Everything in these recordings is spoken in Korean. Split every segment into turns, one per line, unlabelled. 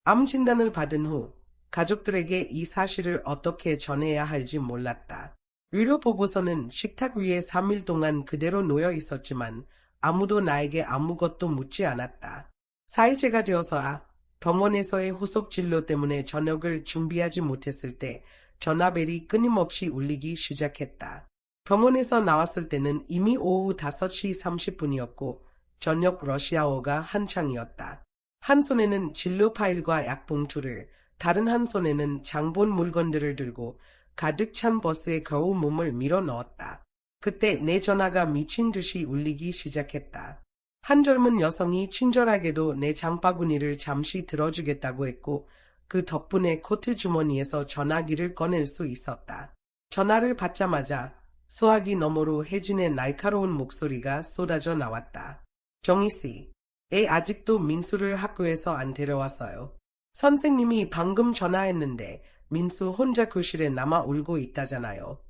암 진단을 받은 후 가족들에게 이 사실을 어떻게 전해야 할지 몰랐다. 의료 보고서는 식탁 위에 3일 동안 그대로 놓여 있었지만 아무도 나에게 아무것도 묻지 않았다. 4일째가 되어서 병원에서의 후속 진료 때문에 저녁을 준비하지 못했을 때 전화벨이 끊임없이 울리기 시작했다. 병원에서 나왔을 때는 이미 오후 5시 30분이었고 저녁 러시아워가 한창이었다. 한 손에는 진료 파일과 약봉투를, 다른 한 손에는 장본 물건들을 들고 가득 찬 버스에 겨우 몸을 밀어 넣었다. 그때 내 전화가 미친 듯이 울리기 시작했다. 한 젊은 여성이 친절하게도 내 장바구니를 잠시 들어주겠다고 했고 그 덕분에 코트 주머니에서 전화기를 꺼낼 수 있었다. 전화를 받자마자 소화기 너머로 혜진의 날카로운 목소리가 쏟아져 나왔다. 정희씨, 애 아직도 민수를 학교에서 안 데려왔어요. 선생님이 방금 전화했는데 민수 혼자 교실에 남아 울고 있다잖아요.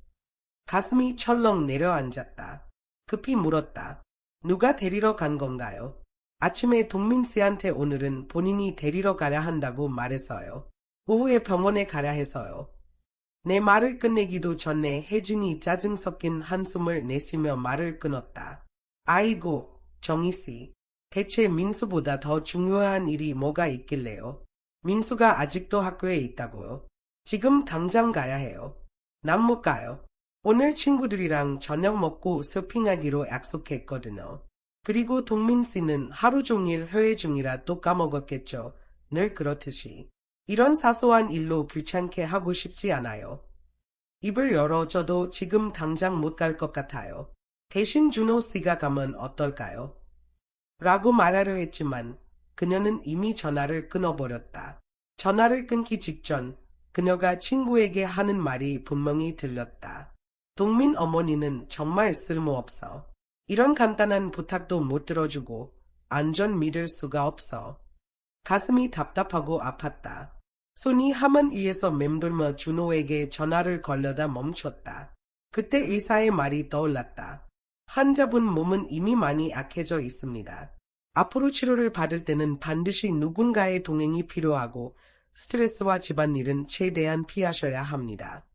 가슴이 철렁 내려앉았다. 급히 물었다. 누가 데리러 간 건가요? 아침에 동민 씨한테 오늘은 본인이 데리러 가야 한다고 말했어요. 오후에 병원에 가야 해서요. 내 말을 끝내기도 전에 혜진이 짜증 섞인 한숨을 내쉬며 말을 끊었다. 아이고, 정희씨. 대체 민수보다 더 중요한 일이 뭐가 있길래요? 민수가 아직도 학교에 있다고요? 지금 당장 가야 해요. 난 못 가요. 오늘 친구들이랑 저녁 먹고 쇼핑하기로 약속했거든요. 그리고 동민 씨는 하루 종일 회의 중이라 또 까먹었겠죠. 늘 그렇듯이. 이런 사소한 일로 귀찮게 하고 싶지 않아요. 입을 열어줘도 지금 당장 못 갈 것 같아요. 대신 준호 씨가 가면 어떨까요? 라고 말하려 했지만 그녀는 이미 전화를 끊어버렸다. 전화를 끊기 직전 그녀가 친구에게 하는 말이 분명히 들렸다. 동민 어머니는 정말 쓸모없어. 이런 간단한 부탁도 못 들어주고 안전 믿을 수가 없어. 가슴이 답답하고 아팠다. 손이 하만 위에서 맴돌며 준호에게 전화를 걸려다 멈췄다. 그때 의사의 말이 떠올랐다. 환자분 몸은 이미 많이 약해져 있습니다. 앞으로 치료를 받을 때는 반드시 누군가의 동행이 필요하고 스트레스와 집안일은 최대한 피하셔야 합니다.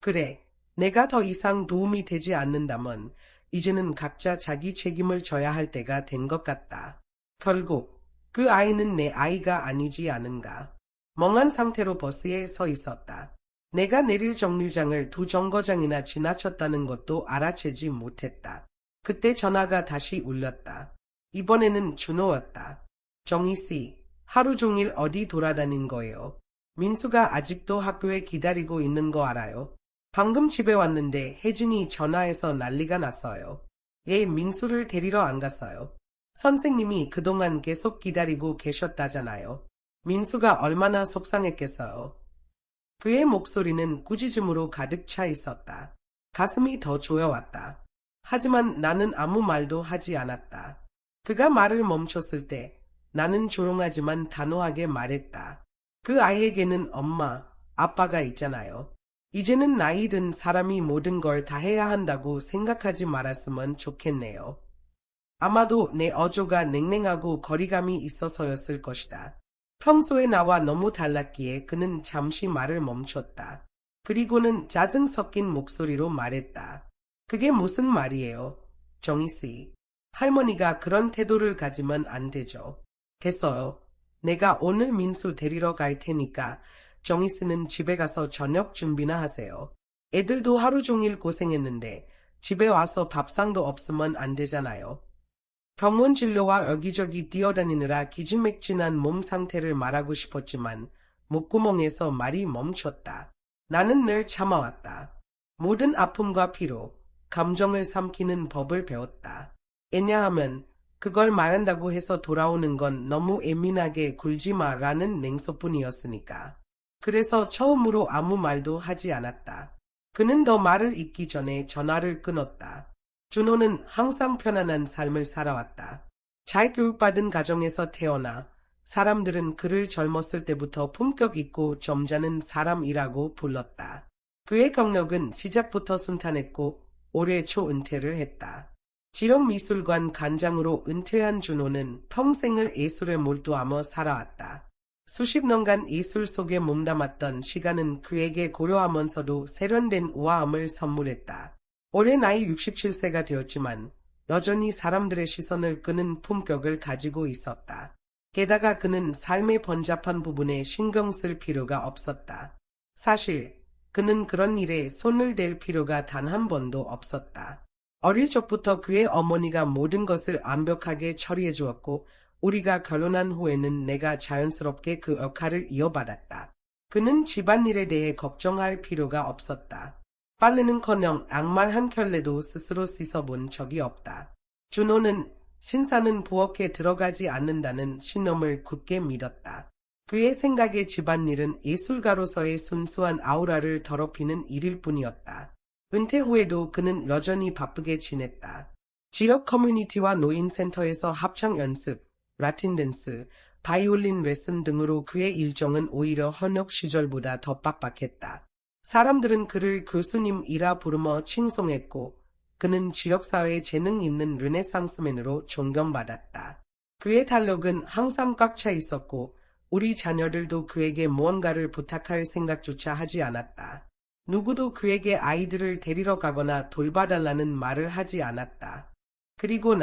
그래, 내가 더 이상 도움이 되지 않는다면 이제는 각자 자기 책임을 져야 할 때가 된 것 같다. 결국 그 아이는 내 아이가 아니지 않은가. 멍한 상태로 버스에 서 있었다. 내가 내릴 정류장을 2정거장이나 지나쳤다는 것도 알아채지 못했다. 그때 전화가 다시 울렸다. 이번에는 준호였다. 정희씨, 하루 종일 어디 돌아다닌 거예요? 민수가 아직도 학교에 기다리고 있는 거 알아요? 방금 집에 왔는데 혜진이 전화해서 난리가 났어요. 얘 민수를 데리러 안 갔어요. 선생님이 그동안 계속 기다리고 계셨다잖아요. 민수가 얼마나 속상했겠어요. 그의 목소리는 꾸짖음으로 가득 차 있었다. 가슴이 더 조여왔다. 하지만 나는 아무 말도 하지 않았다. 그가 말을 멈췄을 때 나는 조용하지만 단호하게 말했다. 그 아이에게는 엄마, 아빠가 있잖아요. 이제는 나이 든 사람이 모든 걸 다 해야 한다고 생각하지 말았으면 좋겠네요. 아마도 내 어조가 냉랭하고 거리감이 있어서였을 것이다. 평소에 나와 너무 달랐기에 그는 잠시 말을 멈췄다. 그리고는 짜증 섞인 목소리로 말했다. 그게 무슨 말이에요, 정희씨. 할머니가 그런 태도를 가지면 안 되죠. 됐어요. 내가 오늘 민수 데리러 갈 테니까 정희씨는 집에 가서 저녁 준비나 하세요. 애들도 하루 종일 고생했는데 집에 와서 밥상도 없으면 안 되잖아요. 병원 진료와 여기저기 뛰어다니느라 기진맥진한 몸 상태를 말하고 싶었지만 목구멍에서 말이 멈췄다. 나는 늘 참아왔다. 모든 아픔과 피로, 감정을 삼키는 법을 배웠다. 왜냐하면 그걸 말한다고 해서 돌아오는 건 너무 예민하게 굴지 마라는 냉소뿐이었으니까. 그래서 처음으로 아무 말도 하지 않았다. 그는 더 말을 잇기 전에 전화를 끊었다. 준호는 항상 편안한 삶을 살아왔다. 잘 교육받은 가정에서 태어나 사람들은 그를 젊었을 때부터 품격 있고 점잖은 사람이라고 불렀다. 그의 경력은 시작부터 순탄했고 올해 초 은퇴를 했다. 지역미술관 관장으로 은퇴한 준호는 평생을 예술에 몰두하며 살아왔다. 수십 년간 이술 속에 몸담았던 시간은 그에게 고요하면서도 세련된 우아함을 선물했다. 올해 나이 67세가 되었지만 여전히 사람들의 시선을 끄는 품격을 가지고 있었다. 게다가 그는 삶의 번잡한 부분에 신경 쓸 필요가 없었다. 사실 그는 그런 일에 손을 댈 필요가 단 한 번도 없었다. 어릴 적부터 그의 어머니가 모든 것을 완벽하게 처리해 주었고 우리가 결혼한 후에는 내가 자연스럽게 그 역할을 이어받았다. 그는 집안일에 대해 걱정할 필요가 없었다. 빨래는커녕 양말 한 켤레도 스스로 씻어본 적이 없다. 준호는 신사는 부엌에 들어가지 않는다는 신념을 굳게 믿었다. 그의 생각에 집안일은 예술가로서의 순수한 아우라를 더럽히는 일일 뿐이었다. 은퇴 후에도 그는 여전히 바쁘게 지냈다. 지역 커뮤니티와 노인센터에서 합창 연습, 라틴 댄스, 바이올린 레슨 등으로 그의 일정은 오히려 현역 시절보다 더 빡빡했다. 사람들은 그를 교수님이라 부르며 칭송했고 그는 지역사회에 재능 있는 르네상스맨으로 존경받았다. 그의 달력은 항상 꽉 차 있었고 우리 자녀들도 그에게 무언가를 부탁할 생각조차 하지 않았다. 누구도 그에게 아이들을 데리러 가거나 돌봐달라는 말을 하지 않았다. 그리고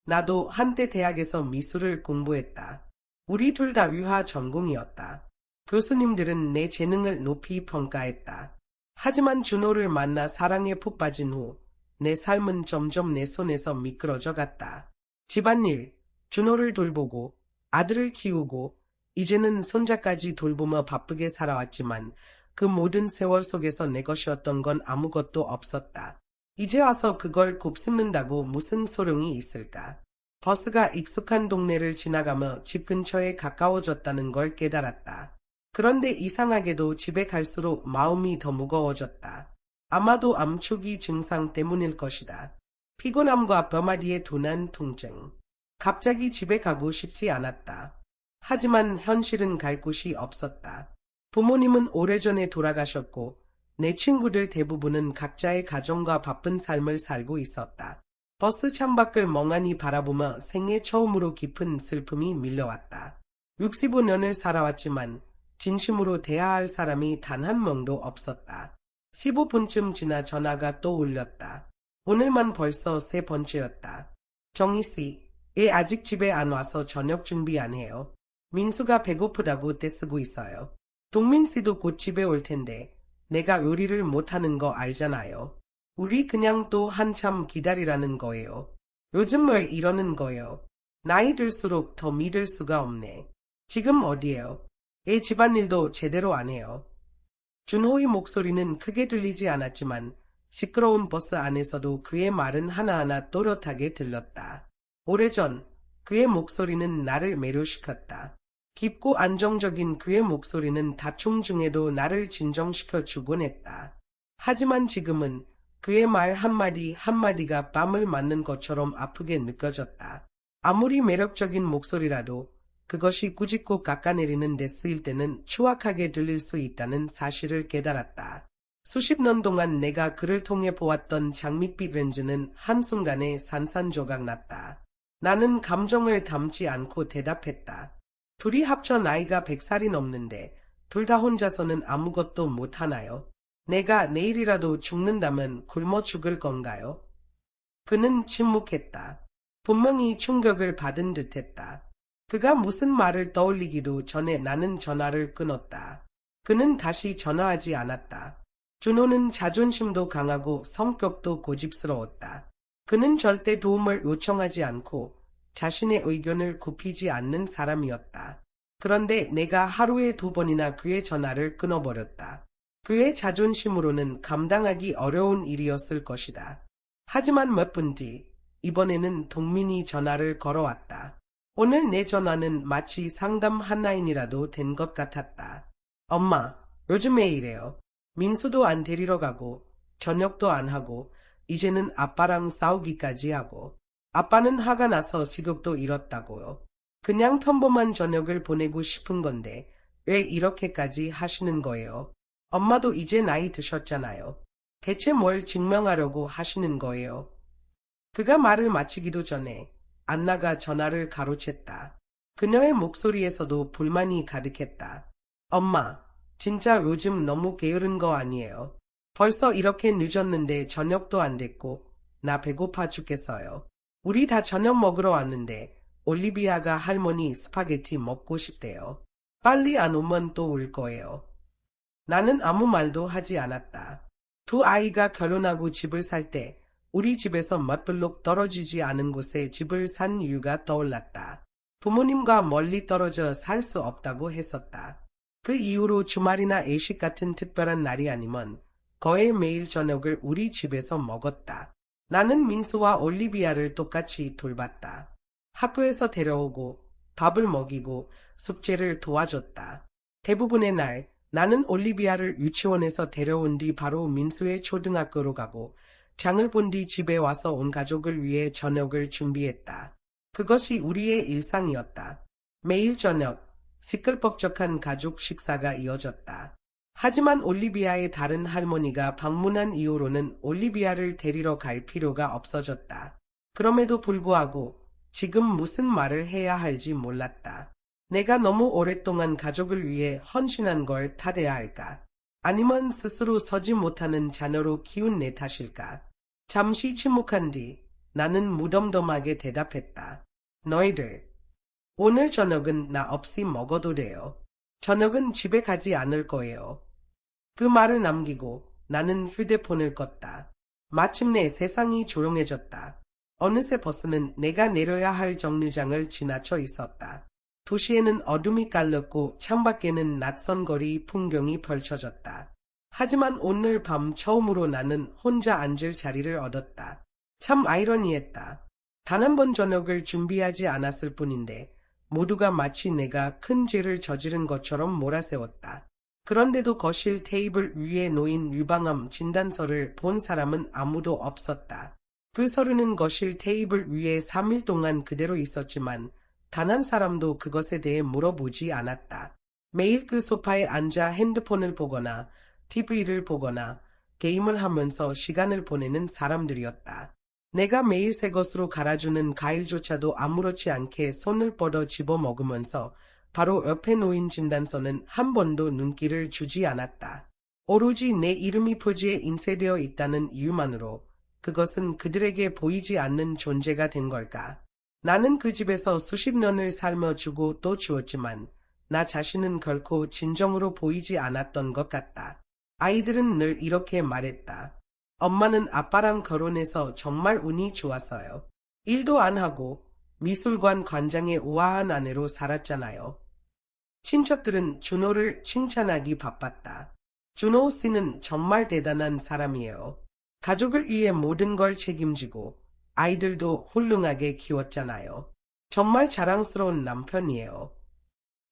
나도 한때 대학에서 미술을 공부했다. 우리 둘 다 유화 전공이었다. 교수님들은 내 재능을 높이 평가했다. 하지만 준호를 만나 사랑에 푹 빠진 후 내 삶은 점점 내 손에서 미끄러져 갔다. 집안일, 준호를 돌보고 아들을 키우고 이제는 손자까지 돌보며 바쁘게 살아왔지만 그 모든 세월 속에서 내 것이었던 건 아무것도 없었다. 이제 와서 그걸 곱씹는다고 무슨 소용이 있을까? 버스가 익숙한 동네를 지나가며 집 근처에 가까워졌다는 걸 깨달았다. 그런데 이상하게도 집에 갈수록 마음이 더 무거워졌다. 아마도 암초기 증상 때문일 것이다. 피곤함과 뼈마디의 둔한 통증. 갑자기 집에 가고 싶지 않았다. 하지만 현실은 갈 곳이 없었다. 부모님은 오래전에 돌아가셨고 내 친구들 대부분은 각자의 가정과 바쁜 삶을 살고 있었다. 버스 창밖을 멍하니 바라보며 생애 처음으로 깊은 슬픔이 밀려왔다. 65년을 살아왔지만 진심으로 대화할 사람이 단 한 명도 없었다. 15분쯤 지나 전화가 또 울렸다. 오늘만 벌써 세 번째였다. 정희씨, 얘 아직 집에 안 와서 저녁 준비 안 해요. 민수가 배고프다고 떼쓰고 있어요. 동민씨도 곧 집에 올 텐데 내가 요리를 못하는 거 알잖아요. 우리 그냥 또 한참 기다리라는 거예요. 요즘 왜 이러는 거예요? 나이 들수록 더 믿을 수가 없네. 지금 어디에요? 얘 집안일도 제대로 안 해요. 준호의 목소리는 크게 들리지 않았지만 시끄러운 버스 안에서도 그의 말은 하나하나 또렷하게 들렸다. 오래전 그의 목소리는 나를 매료시켰다. 깊고 안정적인 그의 목소리는 다툼 중에도 나를 진정시켜 주곤 했다. 하지만 지금은 그의 말 한마디 한마디가 뺨을 맞는 것처럼 아프게 느껴졌다. 아무리 매력적인 목소리라도 그것이 꾸짖고 깎아내리는 데 쓰일 때는 추악하게 들릴 수 있다는 사실을 깨달았다. 수십 년 동안 내가 그를 통해 보았던 장밋빛 렌즈는 한순간에 산산조각 났다. 나는 감정을 담지 않고 대답했다. 둘이 합쳐 나이가 100살이 넘는데 둘 다 혼자서는 아무것도 못하나요? 내가 내일이라도 죽는다면 굶어 죽을 건가요? 그는 침묵했다. 분명히 충격을 받은 듯했다. 그가 무슨 말을 떠올리기도 전에 나는 전화를 끊었다. 그는 다시 전화하지 않았다. 준호는 자존심도 강하고 성격도 고집스러웠다. 그는 절대 도움을 요청하지 않고 자신의 의견을 굽히지 않는 사람이었다. 그런데 내가 하루에 2번이나 그의 전화를 끊어버렸다. 그의 자존심으로는 감당하기 어려운 일이었을 것이다. 하지만 몇 분 뒤, 이번에는 동민이 전화를 걸어왔다. 오늘 내 전화는 마치 상담 한라인이라도 된 것 같았다. 엄마, 요즘 왜 이래요? 민수도 안 데리러 가고 저녁도 안 하고 이제는 아빠랑 싸우기까지 하고 아빠는 화가 나서 식욕도 잃었다고요. 그냥 평범한 저녁을 보내고 싶은 건데 왜 이렇게까지 하시는 거예요? 엄마도 이제 나이 드셨잖아요. 대체 뭘 증명하려고 하시는 거예요? 그가 말을 마치기도 전에 안나가 전화를 가로챘다. 그녀의 목소리에서도 불만이 가득했다. 엄마, 진짜 요즘 너무 게으른 거 아니에요? 벌써 이렇게 늦었는데 저녁도 안 됐고, 나 배고파 죽겠어요. 우리 다 저녁 먹으러 왔는데, 올리비아가 할머니 스파게티 먹고 싶대요. 빨리 안 오면 또 올 거예요. 나는 아무 말도 하지 않았다. 두 아이가 결혼하고 집을 살 때, 우리 집에서 몇 블록 떨어지지 않은 곳에 집을 산 이유가 떠올랐다. 부모님과 멀리 떨어져 살 수 없다고 했었다. 그 이후로 주말이나 애식 같은 특별한 날이 아니면 거의 매일 저녁을 우리 집에서 먹었다. 나는 민수와 올리비아를 똑같이 돌봤다. 학교에서 데려오고 밥을 먹이고 숙제를 도와줬다. 대부분의 날 나는 올리비아를 유치원에서 데려온 뒤 바로 민수의 초등학교로 가고 장을 본 뒤 집에 와서 온 가족을 위해 저녁을 준비했다. 그것이 우리의 일상이었다. 매일 저녁 시끌벅적한 가족 식사가 이어졌다. 하지만 올리비아의 다른 할머니가 방문한 이후로는 올리비아를 데리러 갈 필요가 없어졌다. 그럼에도 불구하고 지금 무슨 말을 해야 할지 몰랐다. 내가 너무 오랫동안 가족을 위해 헌신한 걸 탓해야 할까? 아니면 스스로 서지 못하는 자녀로 키운 내 탓일까? 잠시 침묵한 뒤 나는 무덤덤하게 대답했다. 너희들, 오늘 저녁은 나 없이 먹어도 돼요. 저녁은 집에 가지 않을 거예요. 그 말을 남기고 나는 휴대폰을 껐다. 마침내 세상이 조용해졌다. 어느새 버스는 내가 내려야 할 정류장을 지나쳐 있었다. 도시에는 어둠이 깔렸고 창밖에는 낯선 거리 풍경이 펼쳐졌다. 하지만 오늘 밤 처음으로 나는 혼자 앉을 자리를 얻었다. 참 아이러니했다. 단 한 번 저녁을 준비하지 않았을 뿐인데 모두가 마치 내가 큰 죄를 저지른 것처럼 몰아세웠다. 그런데도 거실 테이블 위에 놓인 유방암 진단서를 본 사람은 아무도 없었다. 그 서류는 거실 테이블 위에 3일 동안 그대로 있었지만 단 한 사람도 그것에 대해 물어보지 않았다. 매일 그 소파에 앉아 핸드폰을 보거나 TV를 보거나 게임을 하면서 시간을 보내는 사람들이었다. 내가 매일 새 것으로 갈아주는 과일조차도 아무렇지 않게 손을 뻗어 집어먹으면서 바로 옆에 놓인 진단서는 한 번도 눈길을 주지 않았다. 오로지 내 이름이 표지에 인쇄되어 있다는 이유만으로 그것은 그들에게 보이지 않는 존재가 된 걸까? 나는 그 집에서 수십 년을 살며 주고 또 주었지만 나 자신은 결코 진정으로 보이지 않았던 것 같다. 아이들은 늘 이렇게 말했다. 엄마는 아빠랑 결혼해서 정말 운이 좋았어요. 일도 안 하고 미술관 관장의 우아한 아내로 살았잖아요. 친척들은 준호를 칭찬하기 바빴다. 준호 씨는 정말 대단한 사람이에요. 가족을 위해 모든 걸 책임지고 아이들도 훌륭하게 키웠잖아요. 정말 자랑스러운 남편이에요.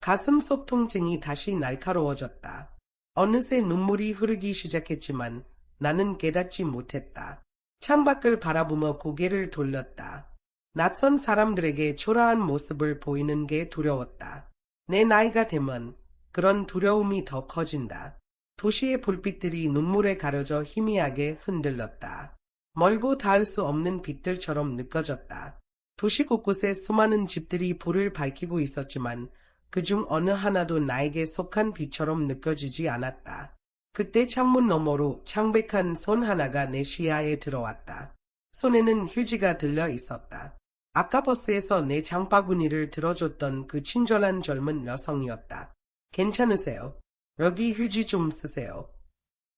가슴 속 통증이 다시 날카로워졌다. 어느새 눈물이 흐르기 시작했지만 나는 깨닫지 못했다. 창밖을 바라보며 고개를 돌렸다. 낯선 사람들에게 초라한 모습을 보이는 게 두려웠다. 내 나이가 되면 그런 두려움이 더 커진다. 도시의 불빛들이 눈물에 가려져 희미하게 흔들렸다. 멀고 닿을 수 없는 빛들처럼 느껴졌다. 도시 곳곳에 수많은 집들이 불을 밝히고 있었지만 그중 어느 하나도 나에게 속한 빛처럼 느껴지지 않았다. 그때 창문 너머로 창백한 손 하나가 내 시야에 들어왔다. 손에는 휴지가 들려 있었다. 아까 버스에서 내 장바구니를 들어줬던 그 친절한 젊은 여성이었다. 괜찮으세요? 여기 휴지 좀 쓰세요.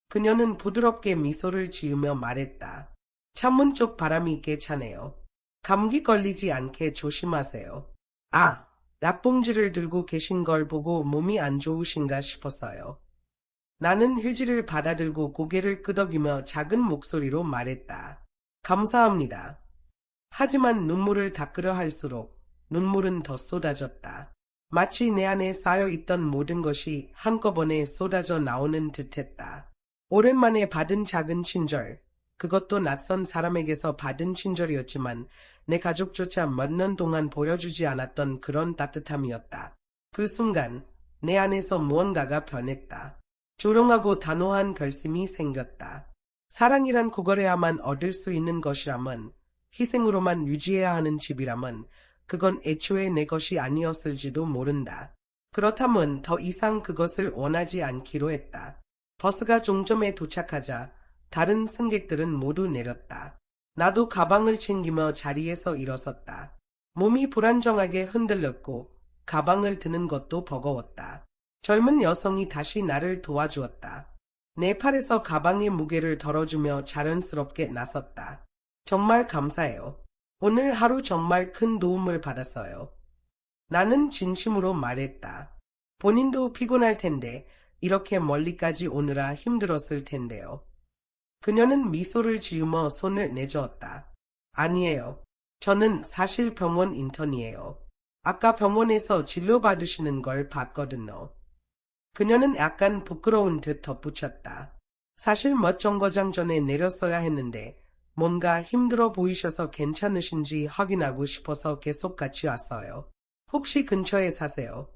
그녀는 부드럽게 미소를 지으며 말했다. 창문 쪽 바람이 꽤 차네요. 감기 걸리지 않게 조심하세요. 아, 약봉지를 들고 계신 걸 보고 몸이 안 좋으신가 싶었어요. 나는 휴지를 받아들고 고개를 끄덕이며 작은 목소리로 말했다. 감사합니다. 하지만 눈물을 닦으려 할수록 눈물은 더 쏟아졌다. 마치 내 안에 쌓여있던 모든 것이 한꺼번에 쏟아져 나오는 듯했다. 오랜만에 받은 작은 친절, 그것도 낯선 사람에게서 받은 친절이었지만 내 가족조차 몇 년 동안 보여주지 않았던 그런 따뜻함이었다. 그 순간 내 안에서 무언가가 변했다. 조롱하고 단호한 결심이 생겼다. 사랑이란 구걸해야만 얻을 수 있는 것이라면, 희생으로만 유지해야 하는 집이라면 그건 애초에 내 것이 아니었을지도 모른다. 그렇다면 더 이상 그것을 원하지 않기로 했다. 버스가 종점에 도착하자 다른 승객들은 모두 내렸다. 나도 가방을 챙기며 자리에서 일어섰다. 몸이 불안정하게 흔들렸고 가방을 드는 것도 버거웠다. 젊은 여성이 다시 나를 도와주었다. 내 팔에서 가방의 무게를 덜어주며 자연스럽게 나섰다. 정말 감사해요. 오늘 하루 정말 큰 도움을 받았어요. 나는 진심으로 말했다. 본인도 피곤할 텐데 이렇게 멀리까지 오느라 힘들었을 텐데요. 그녀는 미소를 지으며 손을 내저었다. 아니에요. 저는 사실 병원 인턴이에요. 아까 병원에서 진료받으시는 걸 봤거든요. 그녀는 약간 부끄러운 듯 덧붙였다. 사실 몇 정거장 전에 내렸어야 했는데 뭔가 힘들어 보이셔서 괜찮으신지 확인하고 싶어서 계속 같이 왔어요. 혹시 근처에 사세요?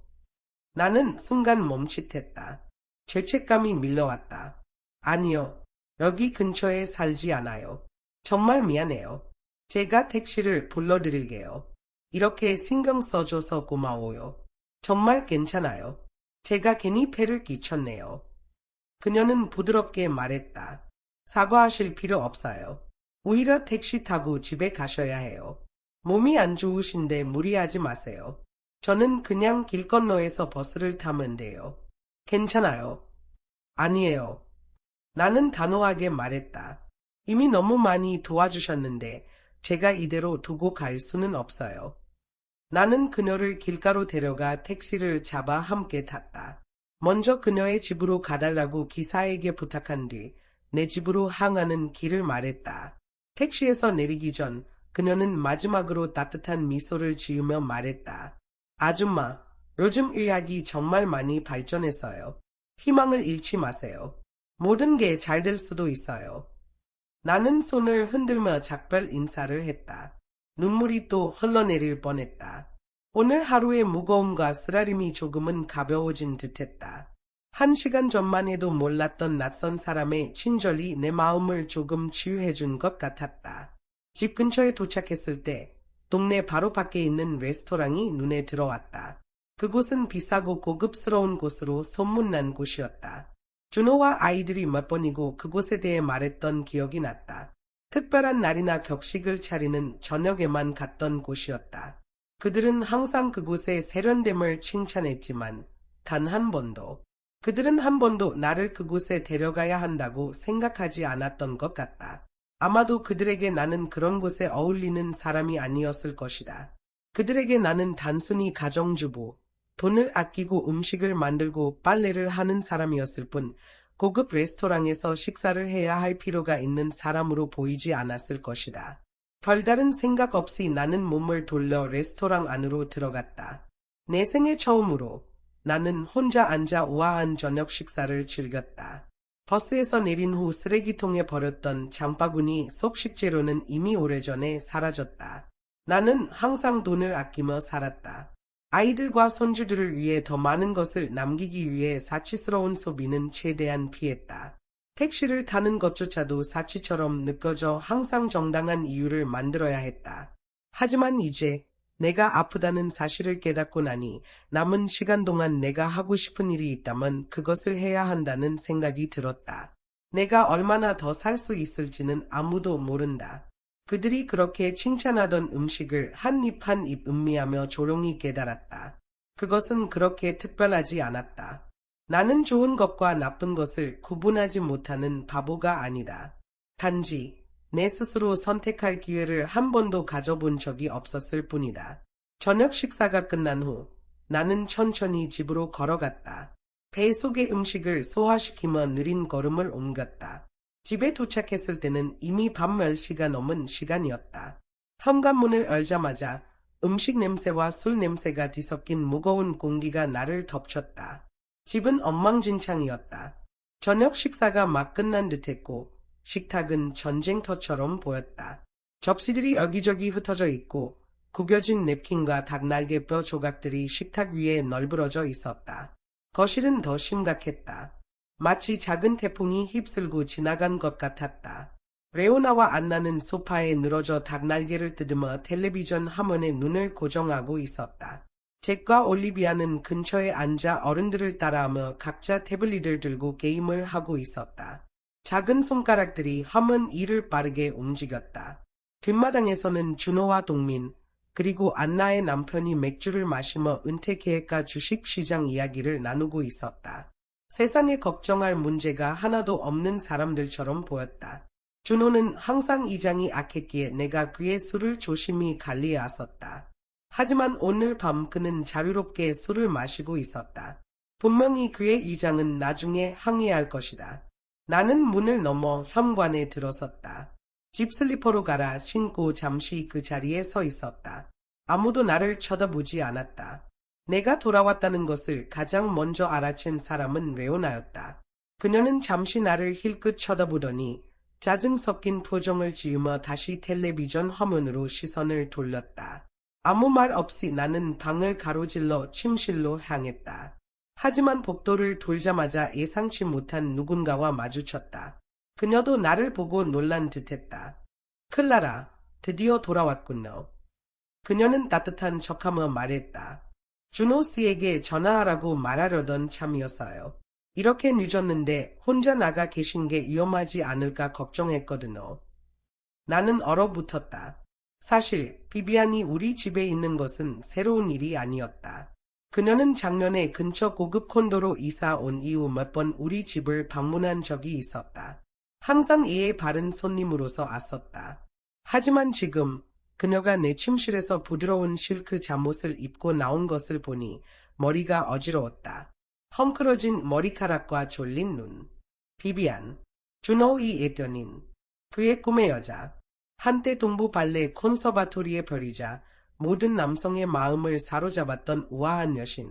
나는 순간 멈칫했다. 죄책감이 밀려왔다. 아니요. 여기 근처에 살지 않아요. 정말 미안해요. 제가 택시를 불러드릴게요. 이렇게 신경 써줘서 고마워요. 정말 괜찮아요. 제가 괜히 폐를 끼쳤네요. 그녀는 부드럽게 말했다. 사과하실 필요 없어요. 오히려 택시 타고 집에 가셔야 해요. 몸이 안 좋으신데 무리하지 마세요. 저는 그냥 길 건너에서 버스를 타면 돼요. 괜찮아요. 아니에요. 나는 단호하게 말했다. 이미 너무 많이 도와주셨는데 제가 이대로 두고 갈 수는 없어요. 나는 그녀를 길가로 데려가 택시를 잡아 함께 탔다. 먼저 그녀의 집으로 가달라고 기사에게 부탁한 뒤 내 집으로 향하는 길을 말했다. 택시에서 내리기 전 그녀는 마지막으로 따뜻한 미소를 지으며 말했다. 아줌마, 요즘 의학이 정말 많이 발전했어요. 희망을 잃지 마세요. 모든 게 잘 될 수도 있어요. 나는 손을 흔들며 작별 인사를 했다. 눈물이 또 흘러내릴 뻔했다. 오늘 하루의 무거움과 쓰라림이 조금은 가벼워진 듯했다. 1시간 전만 해도 몰랐던 낯선 사람의 친절이 내 마음을 조금 치유해준 것 같았다. 집 근처에 도착했을 때 동네 바로 밖에 있는 레스토랑이 눈에 들어왔다. 그곳은 비싸고 고급스러운 곳으로 소문난 곳이었다. 준호와 아이들이 몇 번이고 그곳에 대해 말했던 기억이 났다. 특별한 날이나 격식을 차리는 저녁에만 갔던 곳이었다. 그들은 항상 그곳의 세련됨을 칭찬했지만 단 한 번도 그들은 한 번도 나를 그곳에 데려가야 한다고 생각하지 않았던 것 같다. 아마도 그들에게 나는 그런 곳에 어울리는 사람이 아니었을 것이다. 그들에게 나는 단순히 가정주부, 돈을 아끼고 음식을 만들고 빨래를 하는 사람이었을 뿐 고급 레스토랑에서 식사를 해야 할 필요가 있는 사람으로 보이지 않았을 것이다. 별다른 생각 없이 나는 몸을 돌려 레스토랑 안으로 들어갔다. 내 생애 처음으로 나는 혼자 앉아 우아한 저녁 식사를 즐겼다. 버스에서 내린 후 쓰레기통에 버렸던 장바구니 속 식재료는 이미 오래전에 사라졌다. 나는 항상 돈을 아끼며 살았다. 아이들과 손주들을 위해 더 많은 것을 남기기 위해 사치스러운 소비는 최대한 피했다. 택시를 타는 것조차도 사치처럼 느껴져 항상 정당한 이유를 만들어야 했다. 하지만 이제 내가 아프다는 사실을 깨닫고 나니 남은 시간 동안 내가 하고 싶은 일이 있다면 그것을 해야 한다는 생각이 들었다. 내가 얼마나 더 살 수 있을지는 아무도 모른다. 그들이 그렇게 칭찬하던 음식을 한 입 한 입 음미하며 조용히 깨달았다. 그것은 그렇게 특별하지 않았다. 나는 좋은 것과 나쁜 것을 구분하지 못하는 바보가 아니다. 단지 내 스스로 선택할 기회를 한 번도 가져본 적이 없었을 뿐이다. 저녁 식사가 끝난 후 나는 천천히 집으로 걸어갔다. 배 속의 음식을 소화시키며 느린 걸음을 옮겼다. 집에 도착했을 때는 이미 밤 10시가 넘은 시간이었다. 현관문을 열자마자 음식 냄새와 술 냄새가 뒤섞인 무거운 공기가 나를 덮쳤다. 집은 엉망진창이었다. 저녁 식사가 막 끝난 듯했고 식탁은 전쟁터처럼 보였다. 접시들이 여기저기 흩어져 있고 구겨진 냅킨과 닭날개뼈 조각들이 식탁 위에 널브러져 있었다. 거실은 더 심각했다. 마치 작은 태풍이 휩쓸고 지나간 것 같았다. 레오나와 안나는 소파에 늘어져 닭날개를 뜯으며 텔레비전 화면에 눈을 고정하고 있었다. 잭과 올리비아는 근처에 앉아 어른들을 따라하며 각자 태블릿을 들고 게임을 하고 있었다. 작은 손가락들이 화면 위를 빠르게 움직였다. 뒷마당에서는 준호와 동민, 그리고 안나의 남편이 맥주를 마시며 은퇴 계획과 주식시장 이야기를 나누고 있었다. 세상에 걱정할 문제가 하나도 없는 사람들처럼 보였다. 준호는 항상 이장이 악했기에 내가 그의 술을 조심히 관리해왔었다. 하지만 오늘 밤 그는 자유롭게 술을 마시고 있었다. 분명히 그의 이장은 나중에 항의할 것이다. 나는 문을 넘어 현관에 들어섰다. 집 슬리퍼로 갈아 신고 잠시 그 자리에 서 있었다. 아무도 나를 쳐다보지 않았다. 내가 돌아왔다는 것을 가장 먼저 알아챈 사람은 레오나였다. 그녀는 잠시 나를 힐끗 쳐다보더니 짜증 섞인 표정을 지으며 다시 텔레비전 화면으로 시선을 돌렸다. 아무 말 없이 나는 방을 가로질러 침실로 향했다. 하지만 복도를 돌자마자 예상치 못한 누군가와 마주쳤다. 그녀도 나를 보고 놀란 듯했다. 클라라, 드디어 돌아왔군요. 그녀는 따뜻한 척하며 말했다. 준호 씨에게 전화하라고 말하려던 참이었어요. 이렇게 늦었는데 혼자 나가 계신 게 위험하지 않을까 걱정했거든요. 나는 얼어붙었다. 사실 비비안이 우리 집에 있는 것은 새로운 일이 아니었다. 그녀는 작년에 근처 고급 콘도로 이사 온 이후 몇 번 우리 집을 방문한 적이 있었다. 항상 이에 바른 손님으로서 왔었다. 하지만 지금 그녀가 내 침실에서 부드러운 실크 잠옷을 입고 나온 것을 보니 머리가 어지러웠다. 헝클어진 머리카락과 졸린 눈. 비비안, 준호의 애견인, 그의 꿈의 여자. 한때 동부 발레 콘서바토리의 별이자 모든 남성의 마음을 사로잡았던 우아한 여신.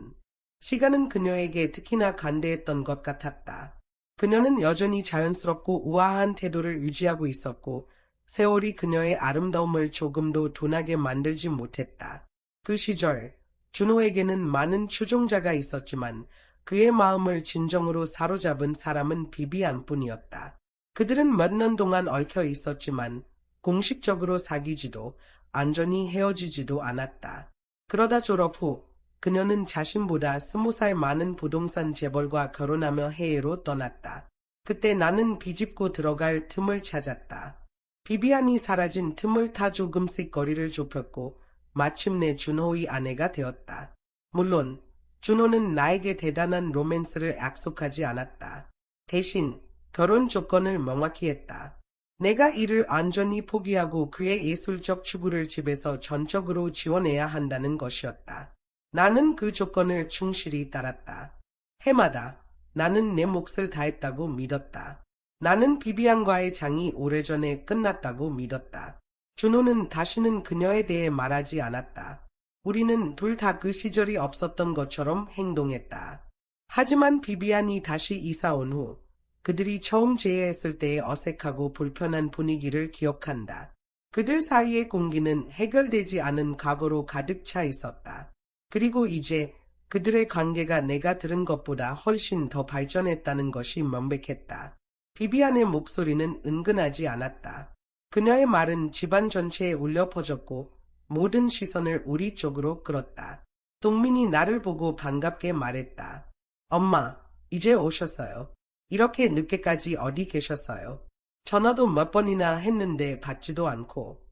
시간은 그녀에게 특히나 간대했던 것 같았다. 그녀는 여전히 자연스럽고 우아한 태도를 유지하고 있었고 세월이 그녀의 아름다움을 조금도 둔하게 만들지 못했다. 그 시절 준호에게는 많은 추종자가 있었지만 그의 마음을 진정으로 사로잡은 사람은 비비안뿐이었다. 그들은 몇 년 동안 얽혀 있었지만 공식적으로 사귀지도 안전히 헤어지지도 않았다. 그러다 졸업 후 그녀는 자신보다 20살 많은 부동산 재벌과 결혼하며 해외로 떠났다. 그때 나는 비집고 들어갈 틈을 찾았다. 비비안이 사라진 틈을 타 조금씩 거리를 좁혔고 마침내 준호의 아내가 되었다. 물론 준호는 나에게 대단한 로맨스를 약속하지 않았다. 대신 결혼 조건을 명확히 했다. 내가 이를 완전히 포기하고 그의 예술적 추구를 집에서 전적으로 지원해야 한다는 것이었다. 나는 그 조건을 충실히 따랐다. 해마다 나는 내 몫을 다했다고 믿었다. 나는 비비안과의 장이 오래전에 끝났다고 믿었다. 준호는 다시는 그녀에 대해 말하지 않았다. 우리는 둘 다 그 시절이 없었던 것처럼 행동했다. 하지만 비비안이 다시 이사 온 후 그들이 처음 재회했을 때의 어색하고 불편한 분위기를 기억한다. 그들 사이의 공기는 해결되지 않은 과거로 가득 차 있었다. 그리고 이제 그들의 관계가 내가 들은 것보다 훨씬 더 발전했다는 것이 명백했다. 비비안의 목소리는 은근하지 않았다. 그녀의 말은 집안 전체에 울려 퍼졌고 모든 시선을 우리 쪽으로 끌었다. 동민이 나를 보고 반갑게 말했다. 엄마, 이제 오셨어요. 이렇게 늦게까지 어디 계셨어요? 전화도 몇 번이나 했는데 받지도 않고.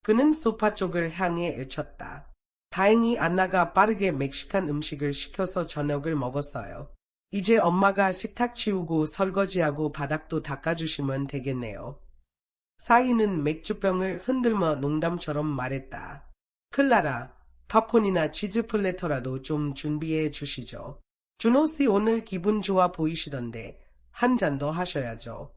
그는 소파 쪽을 향해 외쳤다. 다행히 안나가 빠르게 멕시칸 음식을 시켜서 저녁을 먹었어요. 이제 엄마가 식탁 치우고 설거지하고 바닥도 닦아주시면 되겠네요. 사이는 맥주병을 흔들며 농담처럼 말했다. 클라라, 팝콘이나 치즈 플래터라도 좀 준비해 주시죠. 준호 씨 오늘 기분 좋아 보이시던데 한 잔 더 하셔야죠.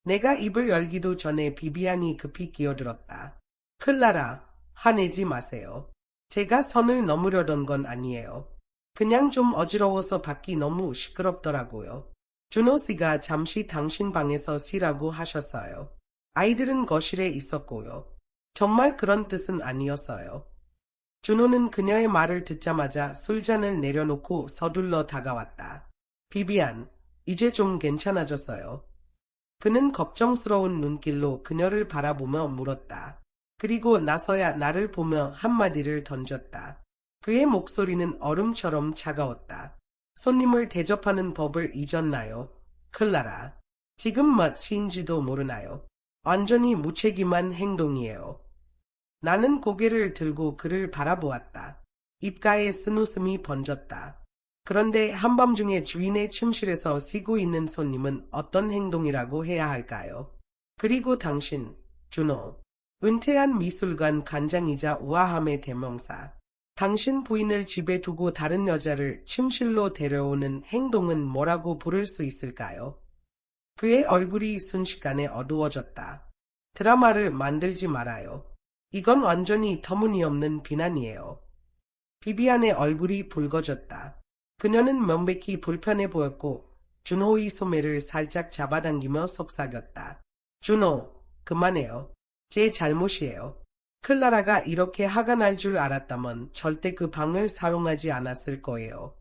내가 입을 열기도 전에 비비안이 급히 끼어들었다. 클라라, 화내지 마세요. 제가 선을 넘으려던 건 아니에요. 그냥 좀 어지러워서 밖이 너무 시끄럽더라고요. 준호 씨가 잠시 당신 방에서 쉬라고 하셨어요. 아이들은 거실에 있었고요. 정말 그런 뜻은 아니었어요. 준호는 그녀의 말을 듣자마자 술잔을 내려놓고 서둘러 다가왔다. 비비안, 이제 좀 괜찮아졌어요. 그는 걱정스러운 눈길로 그녀를 바라보며 물었다. 그리고 나서야 나를 보며 한마디를 던졌다. 그의 목소리는 얼음처럼 차가웠다. 손님을 대접하는 법을 잊었나요? 클라라. 지금 멋인지도 모르나요? 완전히 무책임한 행동이에요. 나는 고개를 들고 그를 바라보았다. 입가에 쓴웃음이 번졌다. 그런데 한밤중에 주인의 침실에서 쉬고 있는 손님은 어떤 행동이라고 해야 할까요? 그리고 당신, 준호. 은퇴한 미술관 관장이자 우아함의 대명사. 당신 부인을 집에 두고 다른 여자를 침실로 데려오는 행동은 뭐라고 부를 수 있을까요? 그의 얼굴이 순식간에 어두워졌다. 드라마를 만들지 말아요. 이건 완전히 터무니없는 비난이에요. 비비안의 얼굴이 붉어졌다. 그녀는 명백히 불편해 보였고 준호의 소매를 살짝 잡아당기며 속삭였다. 준호, 그만해요. 제 잘못이에요. 클라라가 이렇게 화가 날 줄 알았다면 절대 그 방을 사용하지 않았을 거예요.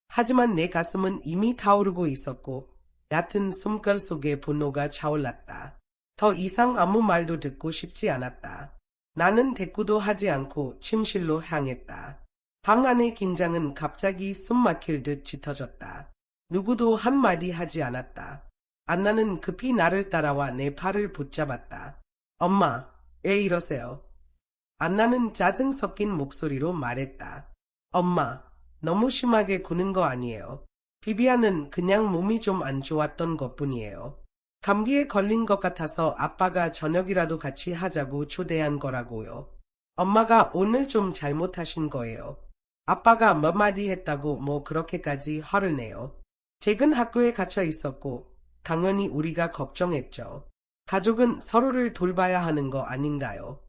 하지만 내 가슴은 이미 타오르고 있었고 얕은 숨결 속에 분노가 차올랐다. 더 이상 아무 말도 듣고 싶지 않았다. 나는 대꾸도 하지 않고 침실로 향했다. 방 안의 긴장은 갑자기 숨막힐 듯 짙어졌다. 누구도 한마디 하지 않았다. 안나는 급히 나를 따라와 내 팔을 붙잡았다. 엄마, 왜 이러세요? 안나는 짜증 섞인 목소리로 말했다. 엄마, 너무 심하게 구는 거 아니에요. 비비안은 그냥 몸이 좀 안 좋았던 것뿐이에요. 감기에 걸린 것 같아서 아빠가 저녁이라도 같이 하자고 초대한 거라고요. 엄마가 오늘 좀 잘못하신 거예요. 아빠가 몇 마디 했다고 뭐 그렇게까지 화를 내요. 잭은 학교에 갇혀 있었고 당연히 우리가 걱정했죠. 가족은 서로를 돌봐야 하는 거 아닌가요?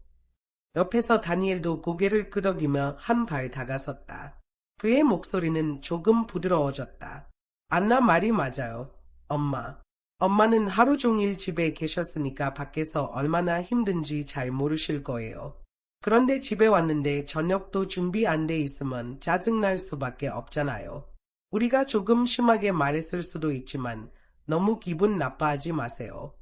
옆에서 다니엘도 고개를 끄덕이며 한 발 다가섰다. 그의 목소리는 조금 부드러워졌다. 안나 말이 맞아요. 엄마. 엄마는 하루 종일 집에 계셨으니까 밖에서 얼마나 힘든지 잘 모르실 거예요. 그런데 집에 왔는데 저녁도 준비 안 돼 있으면 짜증날 수밖에 없잖아요. 우리가 조금 심하게 말했을 수도 있지만 너무 기분 나빠하지 마세요.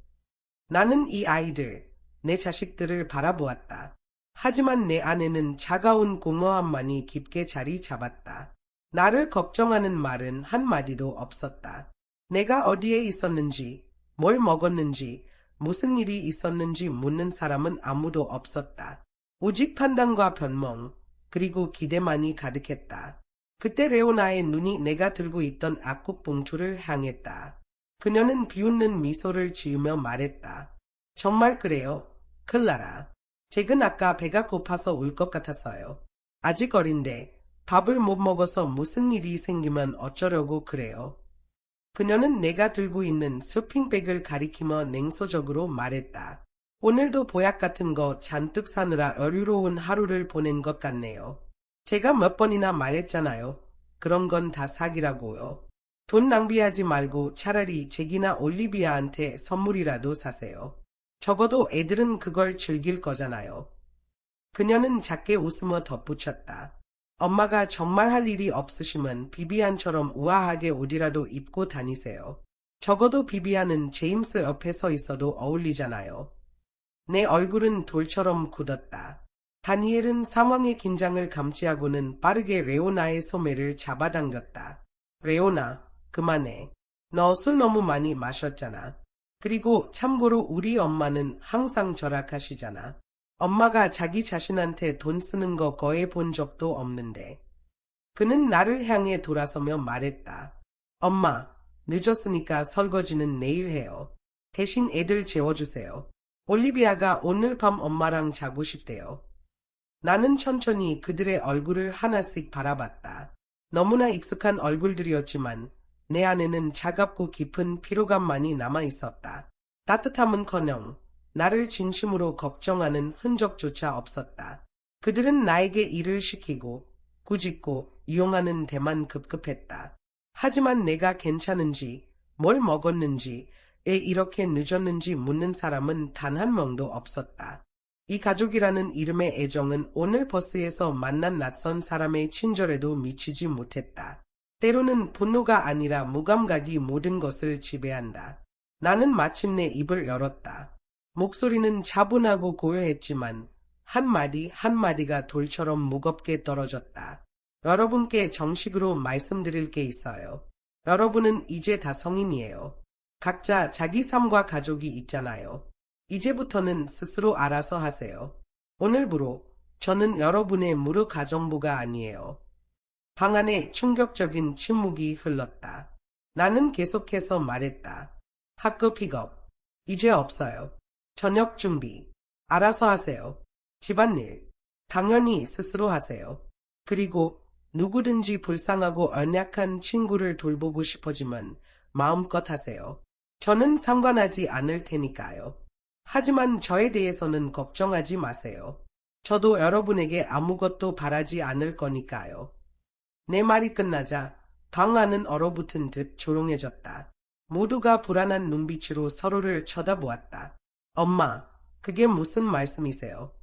나는 이 아이들, 내 자식들을 바라보았다. 하지만 내 안에는 차가운 공허함만이 깊게 자리 잡았다. 나를 걱정하는 말은 한마디도 없었다. 내가 어디에 있었는지, 뭘 먹었는지, 무슨 일이 있었는지 묻는 사람은 아무도 없었다. 오직 판단과 변명, 그리고 기대만이 가득했다. 그때 레오나의 눈이 내가 들고 있던 악국 봉투를 향했다. 그녀는 비웃는 미소를 지으며 말했다. 정말 그래요, 클라라. 잭은 아까 배가 고파서 울 것 같았어요. 아직 어린데 밥을 못 먹어서 무슨 일이 생기면 어쩌려고 그래요. 그녀는 내가 들고 있는 쇼핑백을 가리키며 냉소적으로 말했다. 오늘도 보약 같은 거 잔뜩 사느라 여유로운 하루를 보낸 것 같네요. 제가 몇 번이나 말했잖아요. 그런 건 다 사기라고요. 돈 낭비하지 말고 차라리 잭이나 올리비아한테 선물이라도 사세요. 적어도 애들은 그걸 즐길 거잖아요. 그녀는 작게 웃으며 덧붙였다. 엄마가 정말 할 일이 없으시면 비비안처럼 우아하게 옷이라도 입고 다니세요. 적어도 비비안은 제임스 옆에 서 있어도 어울리잖아요. 내 얼굴은 돌처럼 굳었다. 다니엘은 상황의 긴장을 감지하고는 빠르게 레오나의 소매를 잡아당겼다. 레오나, 그만해. 너 술 너무 많이 마셨잖아. 그리고 참고로 우리 엄마는 항상 절약하시잖아. 엄마가 자기 자신한테 돈 쓰는 거 거의 본 적도 없는데. 그는 나를 향해 돌아서며 말했다. 엄마, 늦었으니까 설거지는 내일 해요. 대신 애들 재워주세요. 올리비아가 오늘 밤 엄마랑 자고 싶대요. 나는 천천히 그들의 얼굴을 하나씩 바라봤다. 너무나 익숙한 얼굴들이었지만 내 안에는 차갑고 깊은 피로감만이 남아있었다. 따뜻함은커녕 나를 진심으로 걱정하는 흔적조차 없었다. 그들은 나에게 일을 시키고 꾸짖고 이용하는 데만 급급했다. 하지만 내가 괜찮은지, 뭘 먹었는지, 왜 이렇게 늦었는지 묻는 사람은 단 한 명도 없었다. 이 가족이라는 이름의 애정은 오늘 버스에서 만난 낯선 사람의 친절에도 미치지 못했다. 때로는 분노가 아니라 무감각이 모든 것을 지배한다. 나는 마침내 입을 열었다. 목소리는 차분하고 고요했지만 한마디 한마디가 돌처럼 무겁게 떨어졌다. 여러분께 정식으로 말씀드릴 게 있어요. 여러분은 이제 다 성인이에요. 각자 자기 삶과 가족이 있잖아요. 이제부터는 스스로 알아서 하세요. 오늘부로 저는 여러분의 무료 가정부가 아니에요. 방 안에 충격적인 침묵이 흘렀다. 나는 계속해서 말했다. 학교 픽업. 이제 없어요. 저녁 준비. 알아서 하세요. 집안일. 당연히 스스로 하세요. 그리고 누구든지 불쌍하고 연약한 친구를 돌보고 싶어지면 마음껏 하세요. 저는 상관하지 않을 테니까요. 하지만 저에 대해서는 걱정하지 마세요. 저도 여러분에게 아무것도 바라지 않을 거니까요. 내 말이 끝나자 방 안은 얼어붙은 듯 조용해졌다. 모두가 불안한 눈빛으로 서로를 쳐다보았다. 엄마, 그게 무슨 말씀이세요?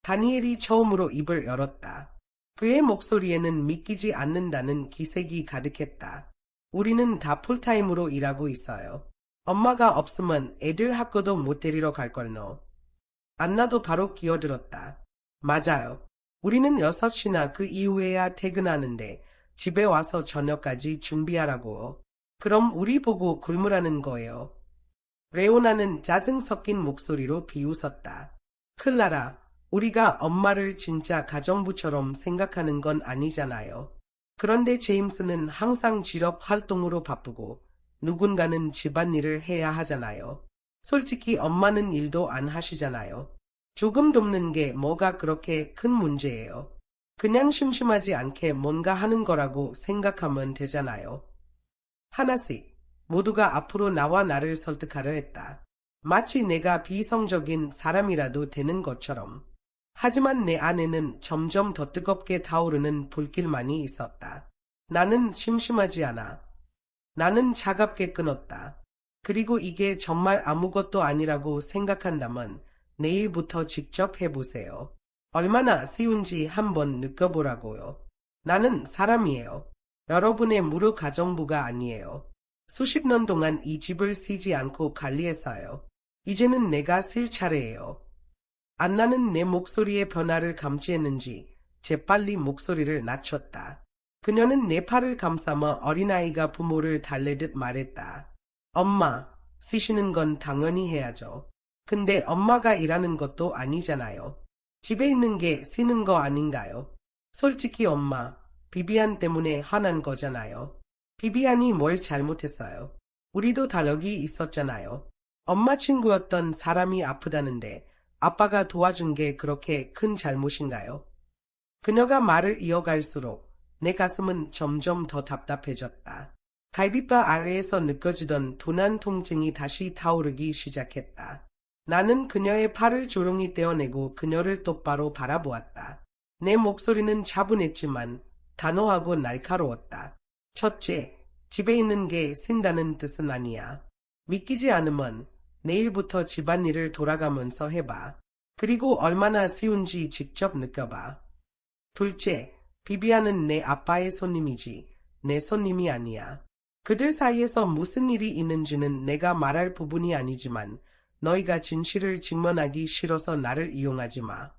다니엘이 처음으로 입을 열었다. 그의 목소리에는 믿기지 않는다는 기색이 가득했다. 우리는 다 풀타임으로 일하고 있어요. 엄마가 없으면 애들 학교도 못 데리러 갈걸 너. 안나도 바로 끼어들었다. 맞아요. 우리는 6시나 그 이후에야 퇴근하는데 집에 와서 저녁까지 준비하라고. 그럼 우리 보고 굶으라는 거예요. 레오나는 짜증 섞인 목소리로 비웃었다. 클라라, 우리가 엄마를 진짜 가정부처럼 생각하는 건 아니잖아요. 그런데 제임스는 항상 직업 활동으로 바쁘고 누군가는 집안일을 해야 하잖아요. 솔직히 엄마는 일도 안 하시잖아요. 조금 돕는 게 뭐가 그렇게 큰 문제예요. 그냥 심심하지 않게 뭔가 하는 거라고 생각하면 되잖아요. 하나씩 모두가 앞으로 나와 나를 설득하려 했다. 마치 내가 비이성적인 사람이라도 되는 것처럼. 하지만 내 안에는 점점 더 뜨겁게 타오르는 불길만이 있었다. 나는 심심하지 않아. 나는 차갑게 끊었다. 그리고 이게 정말 아무것도 아니라고 생각한다면 내일부터 직접 해보세요. 얼마나 쉬운지 한번 느껴보라고요. 나는 사람이에요. 여러분의 무료 가정부가 아니에요. 수십 년 동안 이 집을 쉬지 않고 관리했어요. 이제는 내가 쓸 차례예요. 안나는 내 목소리의 변화를 감지했는지 재빨리 목소리를 낮췄다. 그녀는 내 팔을 감싸며 어린아이가 부모를 달래듯 말했다. 엄마, 쉬시는 건 당연히 해야죠. 근데 엄마가 일하는 것도 아니잖아요. 집에 있는 게 쉬는 거 아닌가요? 솔직히 엄마, 비비안 때문에 화난 거잖아요. 비비안이 뭘 잘못했어요? 우리도 달력이 있었잖아요. 엄마 친구였던 사람이 아프다는데 아빠가 도와준 게 그렇게 큰 잘못인가요? 그녀가 말을 이어갈수록 내 가슴은 점점 더 답답해졌다. 갈비뼈 아래에서 느껴지던 둔한 통증이 다시 타오르기 시작했다. 나는 그녀의 팔을 조용히 떼어내고 그녀를 똑바로 바라보았다. 내 목소리는 차분했지만 단호하고 날카로웠다. 첫째, 집에 있는 게 쉰다는 뜻은 아니야. 믿기지 않으면 내일부터 집안일을 돌아가면서 해봐. 그리고 얼마나 쉬운지 직접 느껴봐. 둘째, 비비안은 내 아빠의 손님이지 내 손님이 아니야. 그들 사이에서 무슨 일이 있는지는 내가 말할 부분이 아니지만 너희가 진실을 직면하기 싫어서 나를 이용하지 마.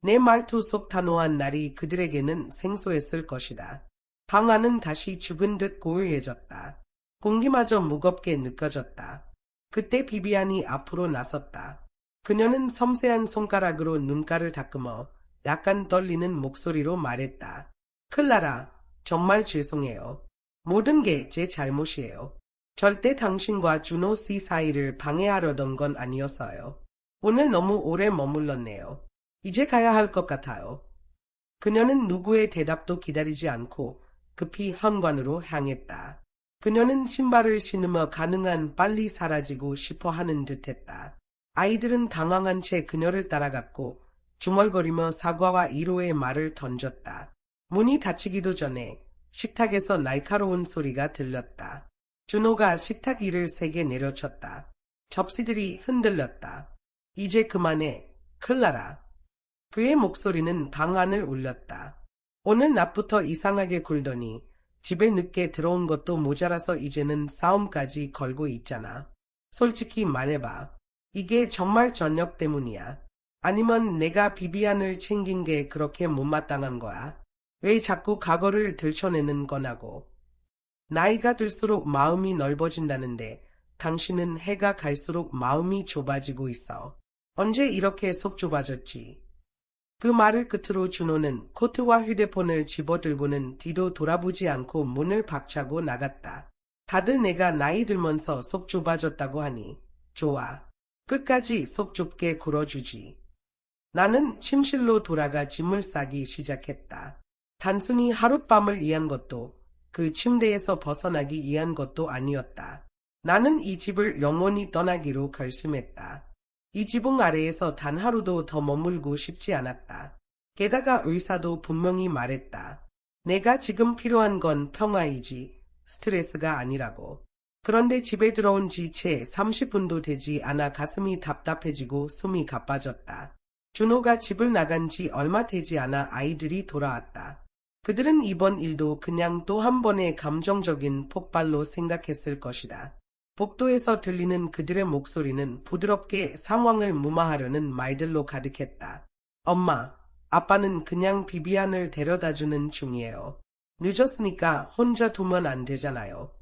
내 말투 속 단호한 날이 그들에게는 생소했을 것이다. 방 안은 다시 죽은 듯 고요해졌다. 공기마저 무겁게 느껴졌다. 그때 비비안이 앞으로 나섰다. 그녀는 섬세한 손가락으로 눈가를 닦으며 약간 떨리는 목소리로 말했다. 클라라, 정말 죄송해요. 모든 게 제 잘못이에요. 절대 당신과 준호 씨 사이를 방해하려던 건 아니었어요. 오늘 너무 오래 머물렀네요. 이제 가야 할 것 같아요. 그녀는 누구의 대답도 기다리지 않고 급히 현관으로 향했다. 그녀는 신발을 신으며 가능한 빨리 사라지고 싶어 하는 듯했다. 아이들은 당황한 채 그녀를 따라갔고 중얼거리며 사과와 위로의 말을 던졌다. 문이 닫히기도 전에 식탁에서 날카로운 소리가 들렸다. 준호가 식탁 위를 세게 내려쳤다. 접시들이 흔들렸다. 이제 그만해, 클라라. 그의 목소리는 방 안을 울렸다. 오늘 낮부터 이상하게 굴더니 집에 늦게 들어온 것도 모자라서 이제는 싸움까지 걸고 있잖아. 솔직히 말해봐. 이게 정말 저녁 때문이야? 아니면 내가 비비안을 챙긴 게 그렇게 못마땅한 거야? 왜 자꾸 과거를 들춰내는 거냐고. 나이가 들수록 마음이 넓어진다는데 당신은 해가 갈수록 마음이 좁아지고 있어. 언제 이렇게 속 좁아졌지? 그 말을 끝으로 준호는 코트와 휴대폰을 집어들고는 뒤도 돌아보지 않고 문을 박차고 나갔다. 다들 내가 나이 들면서 속 좁아졌다고 하니 좋아. 끝까지 속 좁게 굴어주지. 나는 침실로 돌아가 짐을 싸기 시작했다. 단순히 하룻밤을 위한 것도 그 침대에서 벗어나기 위한 것도 아니었다. 나는 이 집을 영원히 떠나기로 결심했다. 이 지붕 아래에서 단 하루도 더 머물고 싶지 않았다. 게다가 의사도 분명히 말했다. 내가 지금 필요한 건 평화이지 스트레스가 아니라고. 그런데 집에 들어온 지 채 30분도 되지 않아 가슴이 답답해지고 숨이 가빠졌다. 준호가 집을 나간 지 얼마 되지 않아 아이들이 돌아왔다. 그들은 이번 일도 그냥 또 한 번의 감정적인 폭발로 생각했을 것이다. 복도에서 들리는 그들의 목소리는 부드럽게 상황을 무마하려는 말들로 가득했다. 엄마, 아빠는 그냥 비비안을 데려다주는 중이에요. 늦었으니까 혼자 두면 안 되잖아요.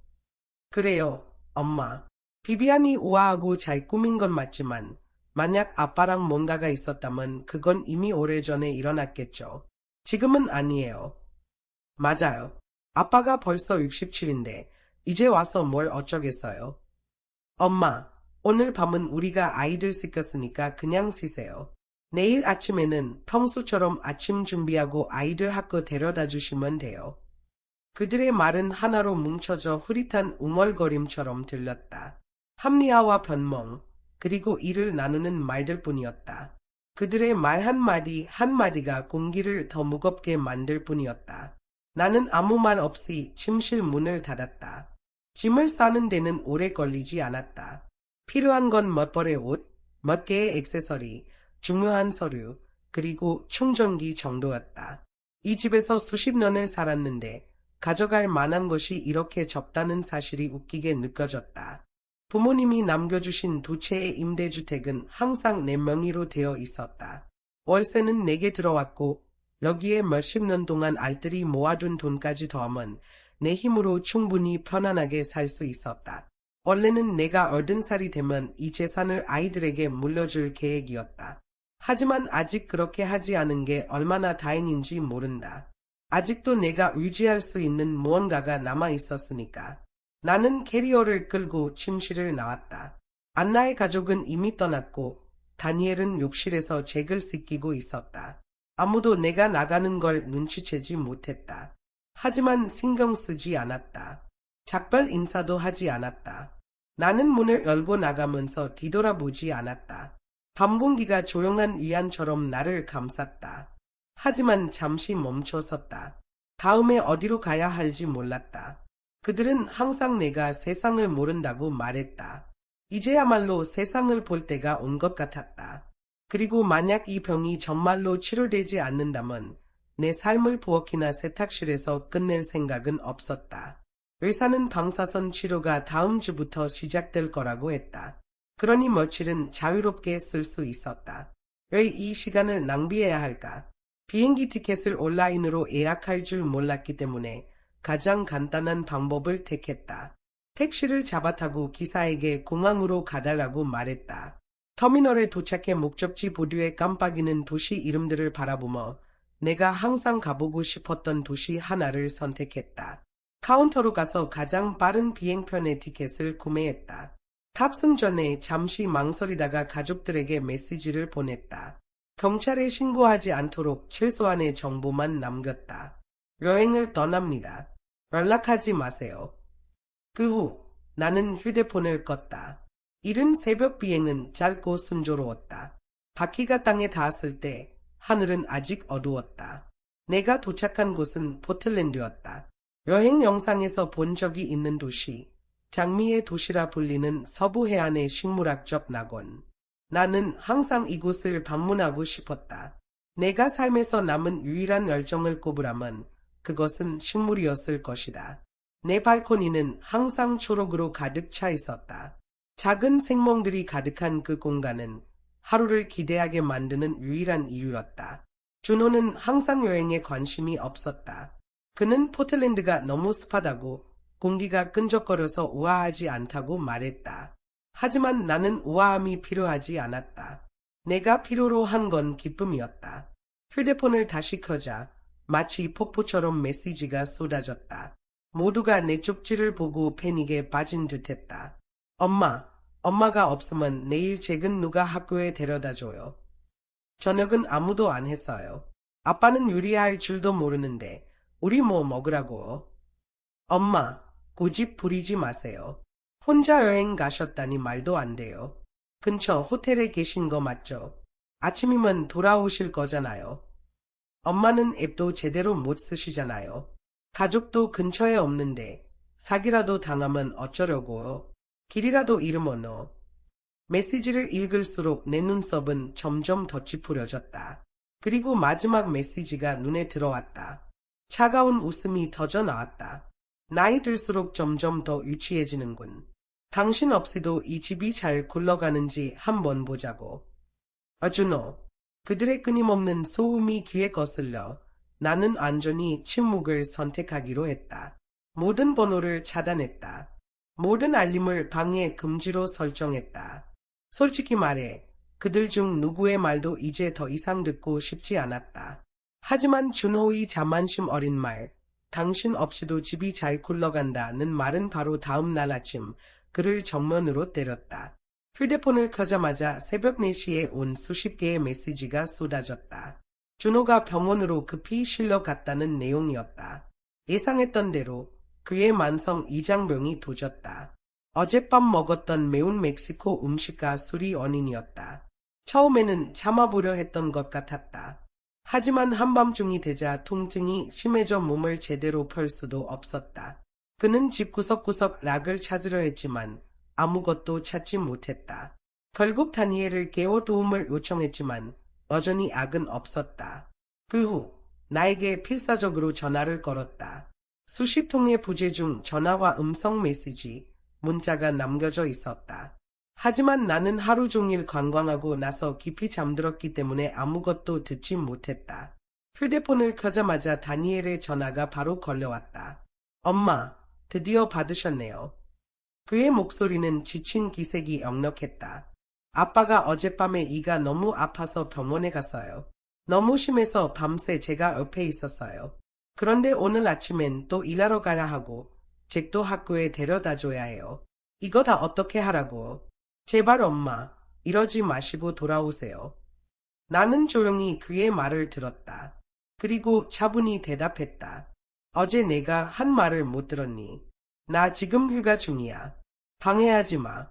그래요, 엄마. 비비안이 우아하고 잘 꾸민 건 맞지만 만약 아빠랑 뭔가가 있었다면 그건 이미 오래전에 일어났겠죠. 지금은 아니에요. 맞아요. 아빠가 벌써 67인데 이제 와서 뭘 어쩌겠어요. 엄마, 오늘 밤은 우리가 아이들 씻겼으니까 그냥 쉬세요. 내일 아침에는 평소처럼 아침 준비하고 아이들 학교 데려다 주시면 돼요. 그들의 말은 하나로 뭉쳐져 흐릿한 웅얼거림처럼 들렸다. 합리화와 변명, 그리고 이를 나누는 말들 뿐이었다. 그들의 말 한마디 한마디가 공기를 더 무겁게 만들 뿐이었다. 나는 아무 말 없이 침실 문을 닫았다. 짐을 싸는 데는 오래 걸리지 않았다. 필요한 건 몇 벌의 옷, 몇 개의 액세서리, 중요한 서류, 그리고 충전기 정도였다. 이 집에서 수십 년을 살았는데 가져갈 만한 것이 이렇게 적다는 사실이 웃기게 느껴졌다. 부모님이 남겨주신 두 채의 임대주택은 항상 내 명의로 되어 있었다. 월세는 내게 들어왔고 여기에 몇십 년 동안 알뜰히 모아둔 돈까지 더하면 내 힘으로 충분히 편안하게 살 수 있었다. 원래는 내가 80살이 되면 이 재산을 아이들에게 물려줄 계획이었다. 하지만 아직 그렇게 하지 않은 게 얼마나 다행인지 모른다. 아직도 내가 의지할 수 있는 무언가가 남아 있었으니까. 나는 캐리어를 끌고 침실을 나왔다. 안나의 가족은 이미 떠났고 다니엘은 욕실에서 잭을 씻기고 있었다. 아무도 내가 나가는 걸 눈치채지 못했다. 하지만 신경 쓰지 않았다. 작별 인사도 하지 않았다. 나는 문을 열고 나가면서 뒤돌아보지 않았다. 밤 공기가 조용한 위안처럼 나를 감쌌다. 하지만 잠시 멈춰섰다. 다음에 어디로 가야 할지 몰랐다. 그들은 항상 내가 세상을 모른다고 말했다. 이제야말로 세상을 볼 때가 온 것 같았다. 그리고 만약 이 병이 정말로 치료되지 않는다면 내 삶을 부엌이나 세탁실에서 끝낼 생각은 없었다. 의사는 방사선 치료가 다음 주부터 시작될 거라고 했다. 그러니 며칠은 자유롭게 쓸 수 있었다. 왜 이 시간을 낭비해야 할까? 비행기 티켓을 온라인으로 예약할 줄 몰랐기 때문에 가장 간단한 방법을 택했다. 택시를 잡아타고 기사에게 공항으로 가달라고 말했다. 터미널에 도착해 목적지 보드에 깜빡이는 도시 이름들을 바라보며 내가 항상 가보고 싶었던 도시 하나를 선택했다. 카운터로 가서 가장 빠른 비행편의 티켓을 구매했다. 탑승 전에 잠시 망설이다가 가족들에게 메시지를 보냈다. 경찰에 신고하지 않도록 최소한의 정보만 남겼다. 여행을 떠납니다. 연락하지 마세요. 그 후 나는 휴대폰을 껐다. 이른 새벽 비행은 짧고 순조로웠다. 바퀴가 땅에 닿았을 때 하늘은 아직 어두웠다. 내가 도착한 곳은 포틀랜드였다. 여행 영상에서 본 적이 있는 도시, 장미의 도시라 불리는 서부 해안의 식물학적 낙원. 나는 항상 이곳을 방문하고 싶었다. 내가 삶에서 남은 유일한 열정을 꼽으라면 그것은 식물이었을 것이다. 내 발코니는 항상 초록으로 가득 차 있었다. 작은 생명들이 가득한 그 공간은 하루를 기대하게 만드는 유일한 이유였다. 준호는 항상 여행에 관심이 없었다. 그는 포틀랜드가 너무 습하다고 공기가 끈적거려서 우아하지 않다고 말했다. 하지만 나는 우아함이 필요하지 않았다. 내가 필요로 한 건 기쁨이었다. 휴대폰을 다시 켜자 마치 폭포처럼 메시지가 쏟아졌다. 모두가 내 쪽지를 보고 패닉에 빠진 듯했다. 엄마가 없으면 내일 잭은 누가 학교에 데려다줘요. 저녁은 아무도 안 했어요. 아빠는 요리할 줄도 모르는데 우리 뭐 먹으라고. 엄마, 고집 부리지 마세요. 혼자 여행 가셨다니 말도 안 돼요. 근처 호텔에 계신 거 맞죠? 아침이면 돌아오실 거잖아요. 엄마는 앱도 제대로 못 쓰시잖아요. 가족도 근처에 없는데 사기라도 당하면 어쩌려고요. 길이라도 잃으면요. 메시지를 읽을수록 내 눈썹은 점점 더 찌푸려졌다. 그리고 마지막 메시지가 눈에 들어왔다. 차가운 웃음이 터져 나왔다. 나이 들수록 점점 더 유치해지는군. 당신 없이도 이 집이 잘 굴러가는지 한번 보자고. 준호. 그들의 끊임없는 소음이 귀에 거슬려 나는 안전히 침묵을 선택하기로 했다. 모든 번호를 차단했다. 모든 알림을 방해 금지로 설정했다. 솔직히 말해 그들 중 누구의 말도 이제 더 이상 듣고 싶지 않았다. 하지만 준호의 자만심 어린 말, 당신 없이도 집이 잘 굴러간다는 말은 바로 다음 날 아침 그를 정면으로 때렸다. 휴대폰을 켜자마자 새벽 4시에 온 수십 개의 메시지가 쏟아졌다. 준호가 병원으로 급히 실려갔다는 내용이었다. 예상했던 대로 그의 만성 이장병이 도졌다. 어젯밤 먹었던 매운 멕시코 음식과 술이 원인이었다. 처음에는 참아보려 했던 것 같았다. 하지만 한밤중이 되자 통증이 심해져 몸을 제대로 펼 수도 없었다. 그는 집 구석구석 락을 찾으려 했지만 아무것도 찾지 못했다. 결국 다니엘을 깨워 도움을 요청했지만 여전히 악은 없었다. 그 후 나에게 필사적으로 전화를 걸었다. 수십 통의 부재 중 전화와 음성 메시지, 문자가 남겨져 있었다. 하지만 나는 하루 종일 관광하고 나서 깊이 잠들었기 때문에 아무것도 듣지 못했다. 휴대폰을 켜자마자 다니엘의 전화가 바로 걸려왔다. 엄마, 드디어 받으셨네요. 그의 목소리는 지친 기색이 역력했다. 아빠가 어젯밤에 이가 너무 아파서 병원에 갔어요. 너무 심해서 밤새 제가 옆에 있었어요. 그런데 오늘 아침엔 또 일하러 가야 하고 잭도 학교에 데려다줘야 해요. 이거 다 어떻게 하라고. 제발 엄마, 이러지 마시고 돌아오세요. 나는 조용히 그의 말을 들었다. 그리고 차분히 대답했다. 어제 내가 한 말을 못 들었니? 나 지금 휴가 중이야. 방해하지 마.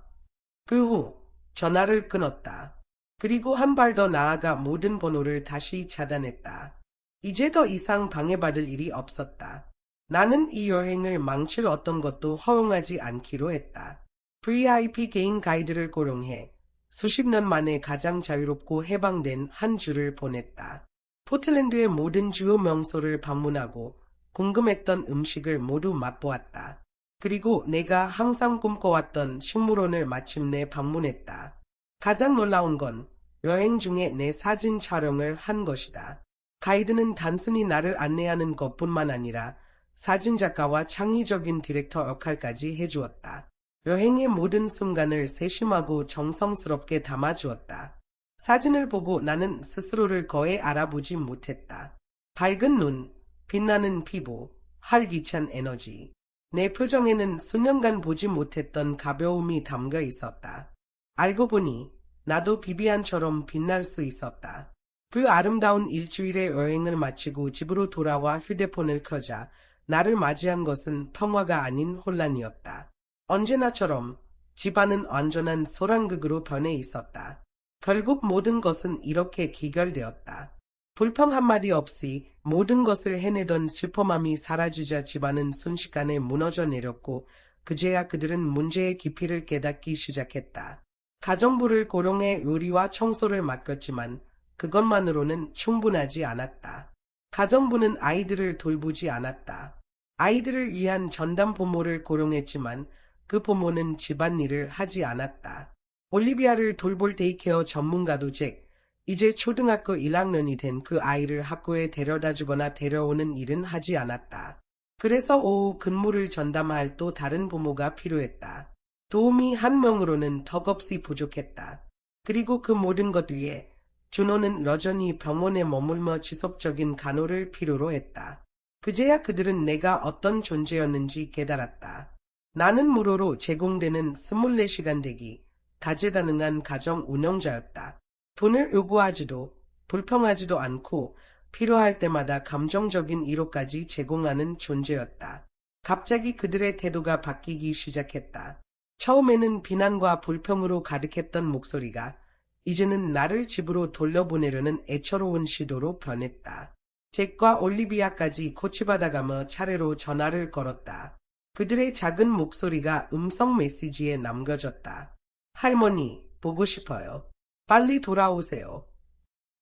그 후 전화를 끊었다. 그리고 한 발 더 나아가 모든 번호를 다시 차단했다. 이제 더 이상 방해받을 일이 없었다. 나는 이 여행을 망칠 어떤 것도 허용하지 않기로 했다. VIP 개인 가이드를 고용해 수십 년 만에 가장 자유롭고 해방된 한 주를 보냈다. 포틀랜드의 모든 주요 명소를 방문하고 궁금했던 음식을 모두 맛보았다. 그리고 내가 항상 꿈꿔왔던 식물원을 마침내 방문했다. 가장 놀라운 건 여행 중에 내 사진 촬영을 한 것이다. 가이드는 단순히 나를 안내하는 것뿐만 아니라 사진작가와 창의적인 디렉터 역할까지 해주었다. 여행의 모든 순간을 세심하고 정성스럽게 담아주었다. 사진을 보고 나는 스스로를 거의 알아보지 못했다. 밝은 눈, 빛나는 피부, 활기찬 에너지. 내 표정에는 수년간 보지 못했던 가벼움이 담겨 있었다. 알고 보니 나도 비비안처럼 빛날 수 있었다. 그 아름다운 일주일의 여행을 마치고 집으로 돌아와 휴대폰을 켜자 나를 맞이한 것은 평화가 아닌 혼란이었다. 언제나처럼 집안은 완전한 소란극으로 변해 있었다. 결국 모든 것은 이렇게 기결되었다. 불평 한마디 없이 모든 것을 해내던 슬퍼함이 사라지자 집안은 순식간에 무너져 내렸고 그제야 그들은 문제의 깊이를 깨닫기 시작했다. 가정부를 고용해 요리와 청소를 맡겼지만 그것만으로는 충분하지 않았다. 가정부는 아이들을 돌보지 않았다. 아이들을 위한 전담 부모를 고용했지만 그 부모는 집안일을 하지 않았다. 올리비아를 돌볼 데이케어 전문가도 즉, 이제 초등학교 1학년이 된 그 아이를 학교에 데려다주거나 데려오는 일은 하지 않았다. 그래서 오후 근무를 전담할 또 다른 부모가 필요했다. 도우미 한 명으로는 턱없이 부족했다. 그리고 그 모든 것 위에 준호는 여전히 병원에 머물며 지속적인 간호를 필요로 했다. 그제야 그들은 내가 어떤 존재였는지 깨달았다. 나는 무료로 제공되는 24시간 대기, 다재다능한 가정 운영자였다. 돈을 요구하지도 불평하지도 않고 필요할 때마다 감정적인 위로까지 제공하는 존재였다. 갑자기 그들의 태도가 바뀌기 시작했다. 처음에는 비난과 불평으로 가득했던 목소리가 이제는 나를 집으로 돌려보내려는 애처로운 시도로 변했다. 잭과 올리비아까지 코치받아가며 차례로 전화를 걸었다. 그들의 작은 목소리가 음성 메시지에 남겨졌다. 할머니, 보고 싶어요. 빨리 돌아오세요.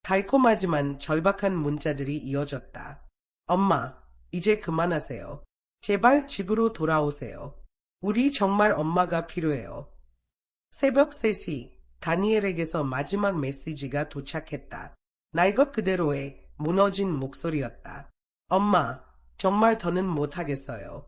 달콤하지만 절박한 문자들이 이어졌다. 엄마, 이제 그만하세요. 제발 집으로 돌아오세요. 우리 정말 엄마가 필요해요. 새벽 3시, 다니엘에게서 마지막 메시지가 도착했다. 날 것 그대로의 무너진 목소리였다. 엄마, 정말 더는 못하겠어요.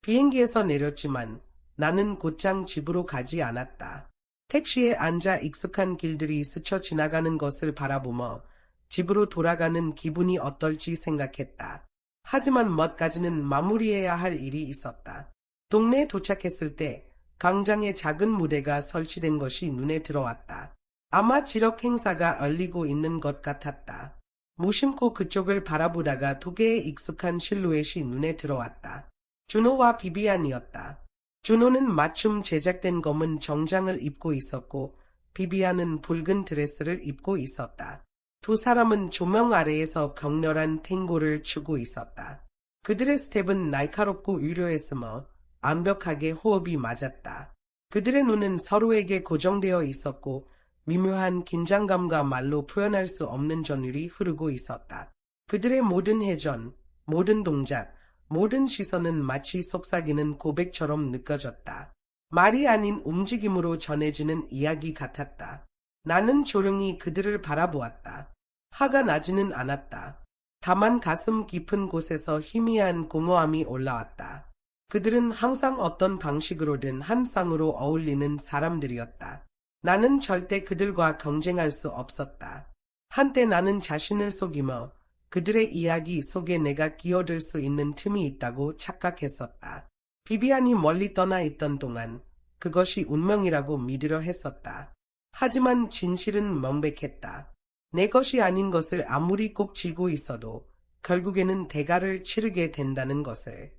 비행기에서 내렸지만 나는 곧장 집으로 가지 않았다. 택시에 앉아 익숙한 길들이 스쳐 지나가는 것을 바라보며 집으로 돌아가는 기분이 어떨지 생각했다. 하지만 뭐까지는 마무리해야 할 일이 있었다. 동네에 도착했을 때 광장에 작은 무대가 설치된 것이 눈에 들어왔다. 아마 지력 행사가 열리고 있는 것 같았다. 무심코 그쪽을 바라보다가 두 개의 익숙한 실루엣이 눈에 들어왔다. 준호와 비비안이었다. 준호는 맞춤 제작된 검은 정장을 입고 있었고 비비안은 붉은 드레스를 입고 있었다. 두 사람은 조명 아래에서 격렬한 탱고를 추고 있었다. 그들의 스텝은 날카롭고 유려했으며 완벽하게 호흡이 맞았다. 그들의 눈은 서로에게 고정되어 있었고 미묘한 긴장감과 말로 표현할 수 없는 전율이 흐르고 있었다. 그들의 모든 회전, 모든 동작, 모든 시선은 마치 속삭이는 고백처럼 느껴졌다. 말이 아닌 움직임으로 전해지는 이야기 같았다. 나는 조용히 그들을 바라보았다. 화가 나지는 않았다. 다만 가슴 깊은 곳에서 희미한 공허함이 올라왔다. 그들은 항상 어떤 방식으로든 한 쌍으로 어울리는 사람들이었다. 나는 절대 그들과 경쟁할 수 없었다. 한때 나는 자신을 속이며 그들의 이야기 속에 내가 끼어들 수 있는 틈이 있다고 착각했었다. 비비안이 멀리 떠나 있던 동안 그것이 운명이라고 믿으려 했었다. 하지만 진실은 명백했다. 내 것이 아닌 것을 아무리 꼭 쥐고 있어도 결국에는 대가를 치르게 된다는 것을.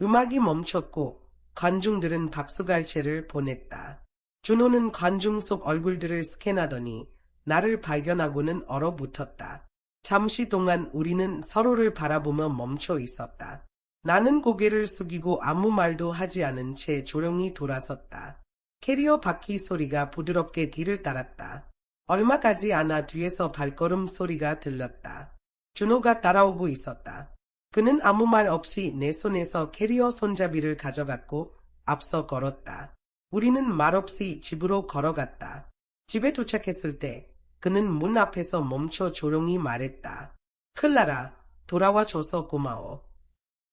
음악이 멈췄고 관중들은 박수갈채를 보냈다. 준호는 관중 속 얼굴들을 스캔하더니 나를 발견하고는 얼어붙었다. 잠시 동안 우리는 서로를 바라보며 멈춰 있었다. 나는 고개를 숙이고 아무 말도 하지 않은 채 조용히 돌아섰다. 캐리어 바퀴 소리가 부드럽게 뒤를 따랐다. 얼마 가지 않아 뒤에서 발걸음 소리가 들렸다. 준호가 따라오고 있었다. 그는 아무 말 없이 내 손에서 캐리어 손잡이를 가져갔고 앞서 걸었다. 우리는 말없이 집으로 걸어갔다. 집에 도착했을 때 그는 문 앞에서 멈춰 조용히 말했다. 클라라, 돌아와줘서 고마워.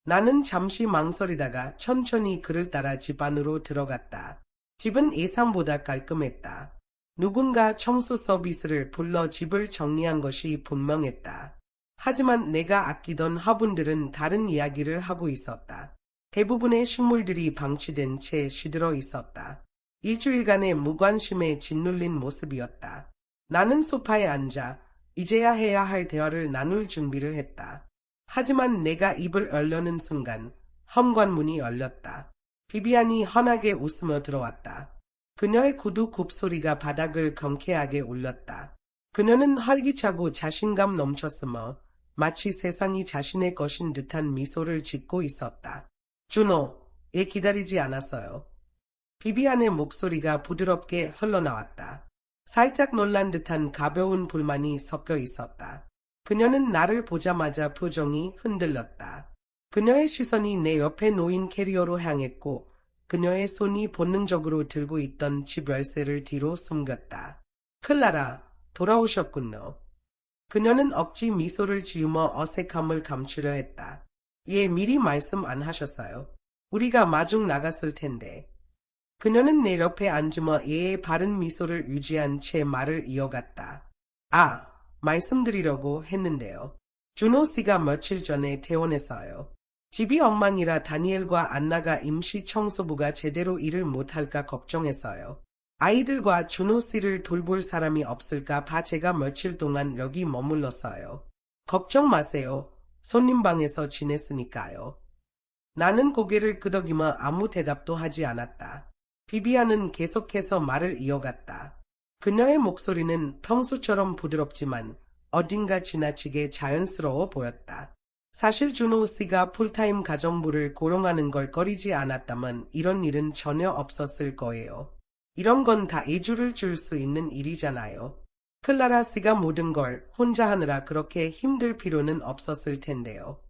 나는 잠시 망설이다가 천천히 그를 따라 집 안으로 들어갔다. 집은 예상보다 깔끔했다. 누군가 청소 서비스를 불러 집을 정리한 것이 분명했다. 하지만 내가 아끼던 화분들은 다른 이야기를 하고 있었다. 대부분의 식물들이 방치된 채 시들어 있었다. 일주일간의 무관심에 짓눌린 모습이었다. 나는 소파에 앉아 이제야 해야 할 대화를 나눌 준비를 했다. 하지만 내가 입을 열려는 순간 현관문이 열렸다. 비비안이 환하게 웃으며 들어왔다. 그녀의 구두 굽소리가 바닥을 경쾌하게 울렸다. 그녀는 활기차고 자신감 넘쳤으며 마치 세상이 자신의 것인 듯한 미소를 짓고 있었다. 준호, 얘 기다리지 않았어요. 비비안의 목소리가 부드럽게 흘러나왔다. 살짝 놀란 듯한 가벼운 불만이 섞여 있었다. 그녀는 나를 보자마자 표정이 흔들렸다. 그녀의 시선이 내 옆에 놓인 캐리어로 향했고 그녀의 손이 본능적으로 들고 있던 집 열쇠를 뒤로 숨겼다. 클라라, 돌아오셨군요. 그녀는 억지 미소를 지으며 어색함을 감추려 했다. 예, 미리 말씀 안 하셨어요. 우리가 마중 나갔을 텐데. 그녀는 내 옆에 앉으며 예의 바른 미소를 유지한 채 말을 이어갔다. 아, 말씀드리려고 했는데요. 준호 씨가 며칠 전에 퇴원했어요. 집이 엉망이라 다니엘과 안나가 임시 청소부가 제대로 일을 못할까 걱정했어요. 아이들과 준호 씨를 돌볼 사람이 없을까 봐 제가 며칠 동안 여기 머물렀어요. 걱정 마세요. 손님 방에서 지냈으니까요. 나는 고개를 끄덕이며 아무 대답도 하지 않았다. 비비안은 계속해서 말을 이어갔다. 그녀의 목소리는 평소처럼 부드럽지만 어딘가 지나치게 자연스러워 보였다. 사실 준호 씨가 풀타임 가정부를 고용하는 걸 꺼리지 않았다면 이런 일은 전혀 없었을 거예요. 이런 건 다 애주를 줄 수 있는 일이잖아요. 클라라 씨가 모든 걸 혼자 하느라 그렇게 힘들 필요는 없었을 텐데요.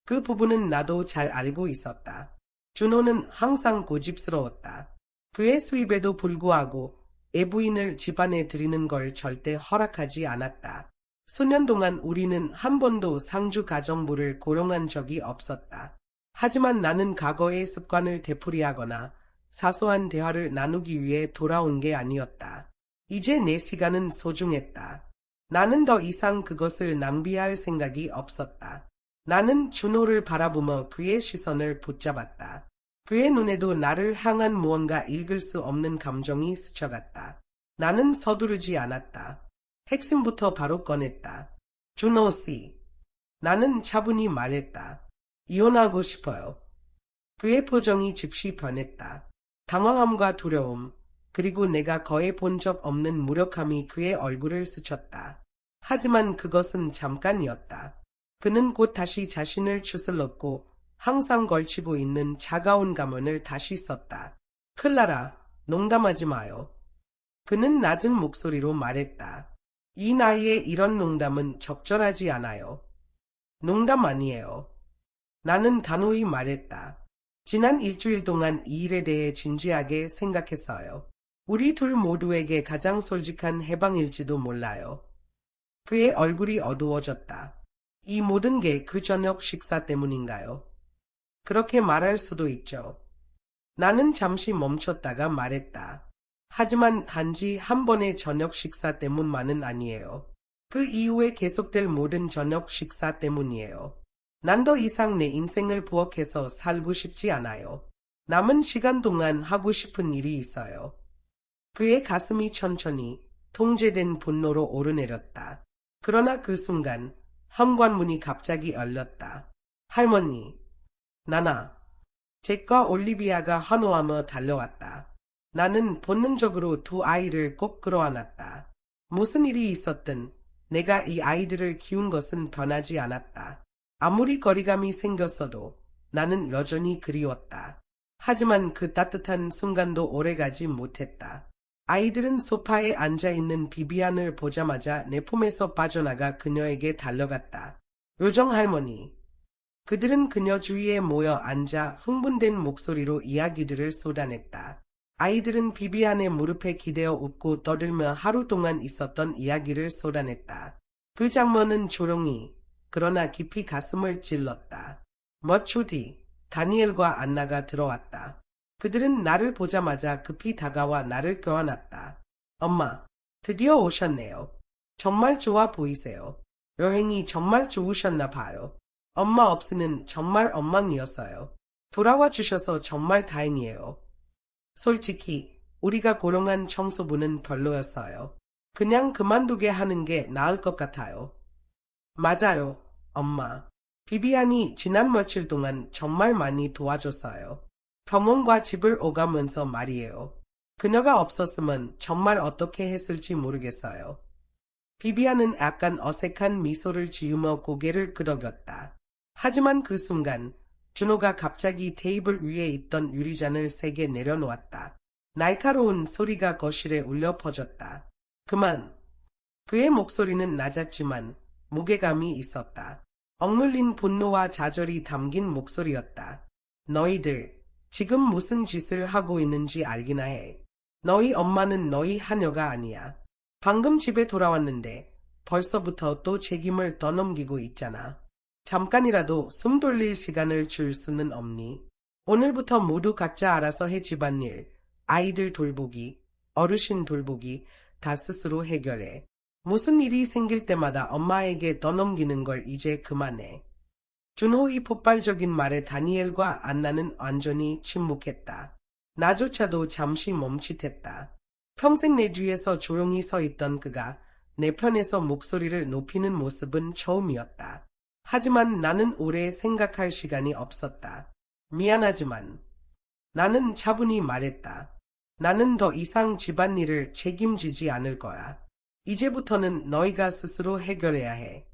그 부분은 나도 잘 알고 있었다. 준호는 항상 고집스러웠다. 그의 수입에도 불구하고 애부인을 집안에 들이는 걸 절대 허락하지 않았다. 수년 동안 우리는 한 번도 상주 가정부를 고용한 적이 없었다. 하지만 나는 과거의 습관을 되풀이하거나 사소한 대화를 나누기 위해 돌아온 게 아니었다. 이제 내 시간은 소중했다. 나는 더 이상 그것을 낭비할 생각이 없었다. 나는 준호를 바라보며 그의 시선을 붙잡았다. 그의 눈에도 나를 향한 무언가 읽을 수 없는 감정이 스쳐갔다. 나는 서두르지 않았다. 핵심부터 바로 꺼냈다. 준호 씨. 나는 차분히 말했다. 이혼하고 싶어요. 그의 표정이 즉시 변했다. 당황함과 두려움, 그리고 내가 거의 본 적 없는 무력함이 그의 얼굴을 스쳤다. 하지만 그것은 잠깐이었다. 그는 곧 다시 자신을 추슬렀고 항상 걸치고 있는 차가운 가면을 다시 썼다. 클라라, 농담하지 마요. 그는 낮은 목소리로 말했다. 이 나이에 이런 농담은 적절하지 않아요. 농담 아니에요. 나는 단호히 말했다. 지난 일주일 동안 이 일에 대해 진지하게 생각했어요. 우리 둘 모두에게 가장 솔직한 해방일지도 몰라요. 그의 얼굴이 어두워졌다. 이 모든 게 그 저녁 식사 때문인가요? 그렇게 말할 수도 있죠. 나는 잠시 멈췄다가 말했다. 하지만 단지 한 번의 저녁 식사 때문만은 아니에요. 그 이후에 계속될 모든 저녁 식사 때문이에요. 난 더 이상 내 인생을 부엌에서 살고 싶지 않아요. 남은 시간 동안 하고 싶은 일이 있어요. 그의 가슴이 천천히 통제된 분노로 오르내렸다. 그러나 그 순간 현관문이 갑자기 열렸다. 할머니, 나나. 잭과 올리비아가 환호하며 달려왔다. 나는 본능적으로 두 아이를 꼭 끌어안았다. 무슨 일이 있었든 내가 이 아이들을 키운 것은 변하지 않았다. 아무리 거리감이 생겼어도 나는 여전히 그리웠다. 하지만 그 따뜻한 순간도 오래가지 못했다. 아이들은 소파에 앉아있는 비비안을 보자마자 내 품에서 빠져나가 그녀에게 달려갔다. 요정 할머니. 그들은 그녀 주위에 모여 앉아 흥분된 목소리로 이야기들을 쏟아냈다. 아이들은 비비안의 무릎에 기대어 웃고 떠들며 하루 동안 있었던 이야기를 쏟아냈다. 그 장면은 조용히 그러나 깊이 가슴을 찔렀다. 몇 초 뒤 다니엘과 안나가 들어왔다. 그들은 나를 보자마자 급히 다가와 나를 껴안았다. 엄마, 드디어 오셨네요. 정말 좋아 보이세요. 여행이 정말 좋으셨나 봐요. 엄마 없이는 정말 엉망이었어요. 돌아와 주셔서 정말 다행이에요. 솔직히 우리가 고용한 청소부는 별로였어요. 그냥 그만두게 하는 게 나을 것 같아요. 맞아요, 엄마. 비비안이 지난 며칠 동안 정말 많이 도와줬어요. 병원과 집을 오가면서 말이에요. 그녀가 없었으면 정말 어떻게 했을지 모르겠어요. 비비안은 약간 어색한 미소를 지으며 고개를 끄덕였다. 하지만 그 순간 준호가 갑자기 테이블 위에 있던 유리잔을 세게 내려놓았다. 날카로운 소리가 거실에 울려 퍼졌다. 그만. 그의 목소리는 낮았지만 무게감이 있었다. 억눌린 분노와 좌절이 담긴 목소리였다. 너희들 지금 무슨 짓을 하고 있는지 알기나 해. 너희 엄마는 너희 하녀가 아니야. 방금 집에 돌아왔는데 벌써부터 또 책임을 떠넘기고 있잖아. 잠깐이라도 숨 돌릴 시간을 줄 수는 없니? 오늘부터 모두 각자 알아서 해 집안일, 아이들 돌보기, 어르신 돌보기 다 스스로 해결해. 무슨 일이 생길 때마다 엄마에게 떠넘기는 걸 이제 그만해. 준호의 폭발적인 말에 다니엘과 안나는 완전히 침묵했다. 나조차도 잠시 멈칫했다. 평생 내 뒤에서 조용히 서 있던 그가 내 편에서 목소리를 높이는 모습은 처음이었다. 하지만 나는 오래 생각할 시간이 없었다. 미안하지만 나는 차분히 말했다. 나는 더 이상 집안일을 책임지지 않을 거야. 이제부터는 너희가 스스로 해결해야 해.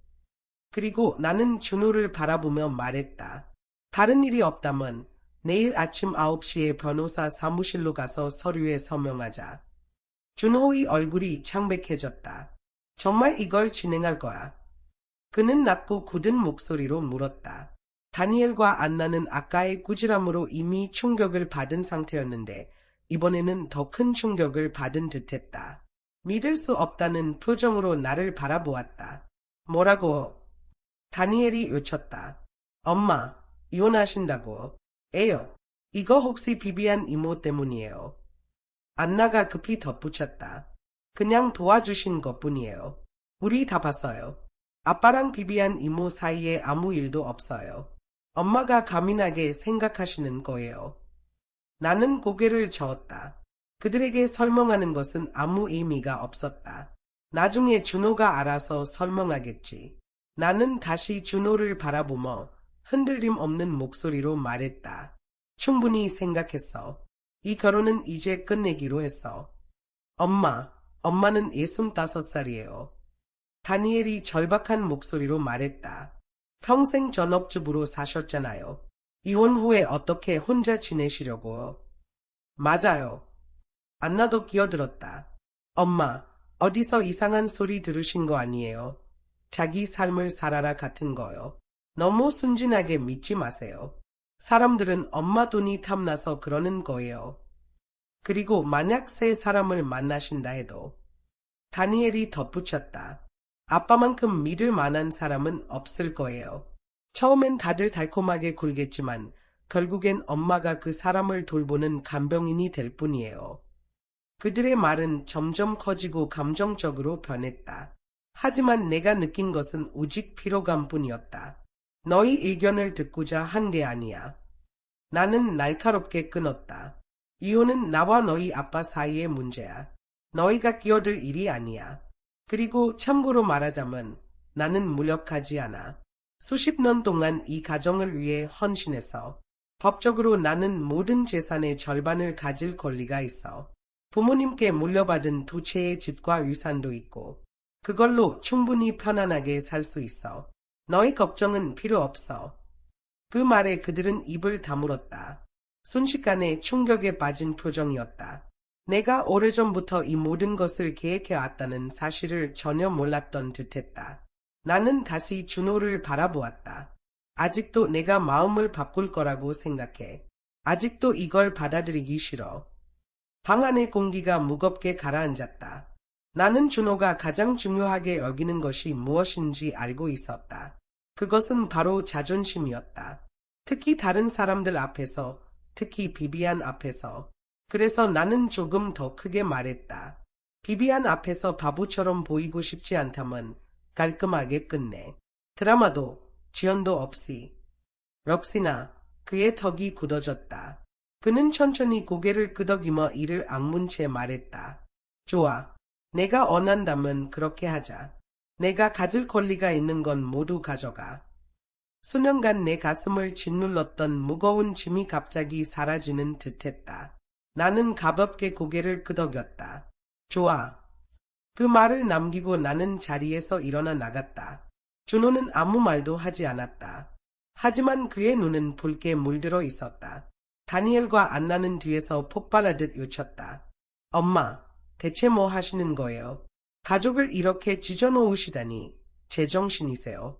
그리고 나는 준호를 바라보며 말했다. 다른 일이 없다면 내일 아침 9시에 변호사 사무실로 가서 서류에 서명하자. 준호의 얼굴이 창백해졌다. 정말 이걸 진행할 거야? 그는 낮고 굳은 목소리로 물었다. 다니엘과 안나는 아까의 꾸지람으로 이미 충격을 받은 상태였는데 이번에는 더 큰 충격을 받은 듯했다. 믿을 수 없다는 표정으로 나를 바라보았다. 뭐라고? 다니엘이 외쳤다. 엄마, 이혼하신다고. 에요. 이거 혹시 비비안 이모 때문이에요. 안나가 급히 덧붙였다. 그냥 도와주신 것뿐이에요. 우리 다 봤어요. 아빠랑 비비안 이모 사이에 아무 일도 없어요. 엄마가 가민하게 생각하시는 거예요. 나는 고개를 저었다. 그들에게 설명하는 것은 아무 의미가 없었다. 나중에 준호가 알아서 설명하겠지. 나는 다시 준호를 바라보며 흔들림 없는 목소리로 말했다. 충분히 생각했어. 이 결혼은 이제 끝내기로 했어. 엄마는 65살이에요. 다니엘이 절박한 목소리로 말했다. 평생 전업주부로 사셨잖아요. 이혼 후에 어떻게 혼자 지내시려고요? 맞아요. 안나도 끼어들었다. 엄마, 어디서 이상한 소리 들으신 거 아니에요? 자기 삶을 살아라 같은 거요. 너무 순진하게 믿지 마세요. 사람들은 엄마 돈이 탐나서 그러는 거예요. 그리고 만약 새 사람을 만나신다 해도 다니엘이 덧붙였다. 아빠만큼 믿을 만한 사람은 없을 거예요. 처음엔 다들 달콤하게 굴겠지만 결국엔 엄마가 그 사람을 돌보는 간병인이 될 뿐이에요. 그들의 말은 점점 커지고 감정적으로 변했다. 하지만 내가 느낀 것은 오직 피로감뿐이었다. 너희 의견을 듣고자 한 게 아니야. 나는 날카롭게 끊었다. 이혼은 나와 너희 아빠 사이의 문제야. 너희가 끼어들 일이 아니야. 그리고 참고로 말하자면 나는 무력하지 않아. 수십 년 동안 이 가정을 위해 헌신해서 법적으로 나는 모든 재산의 절반을 가질 권리가 있어. 부모님께 물려받은 두 채의 집과 유산도 있고 그걸로 충분히 편안하게 살 수 있어. 너희 걱정은 필요 없어. 그 말에 그들은 입을 다물었다. 순식간에 충격에 빠진 표정이었다. 내가 오래전부터 이 모든 것을 계획해왔다는 사실을 전혀 몰랐던 듯했다. 나는 다시 준호를 바라보았다. 아직도 내가 마음을 바꿀 거라고 생각해. 아직도 이걸 받아들이기 싫어. 방 안의 공기가 무겁게 가라앉았다. 나는 준호가 가장 중요하게 여기는 것이 무엇인지 알고 있었다. 그것은 바로 자존심이었다. 특히 다른 사람들 앞에서, 특히 비비안 앞에서. 그래서 나는 조금 더 크게 말했다. 비비안 앞에서 바보처럼 보이고 싶지 않다면 깔끔하게 끝내. 드라마도 지연도 없이. 역시나 그의 턱이 굳어졌다. 그는 천천히 고개를 끄덕이며 이를 악문 채 말했다. 좋아. 내가 원한다면 그렇게 하자. 내가 가질 권리가 있는 건 모두 가져가. 수년간 내 가슴을 짓눌렀던 무거운 짐이 갑자기 사라지는 듯했다. 나는 가볍게 고개를 끄덕였다. 좋아. 그 말을 남기고 나는 자리에서 일어나 나갔다. 준호는 아무 말도 하지 않았다. 하지만 그의 눈은 붉게 물들어 있었다. 다니엘과 안나는 뒤에서 폭발하듯 외쳤다. 엄마, 대체 뭐 하시는 거예요? 가족을 이렇게 찢어놓으시다니 제정신이세요?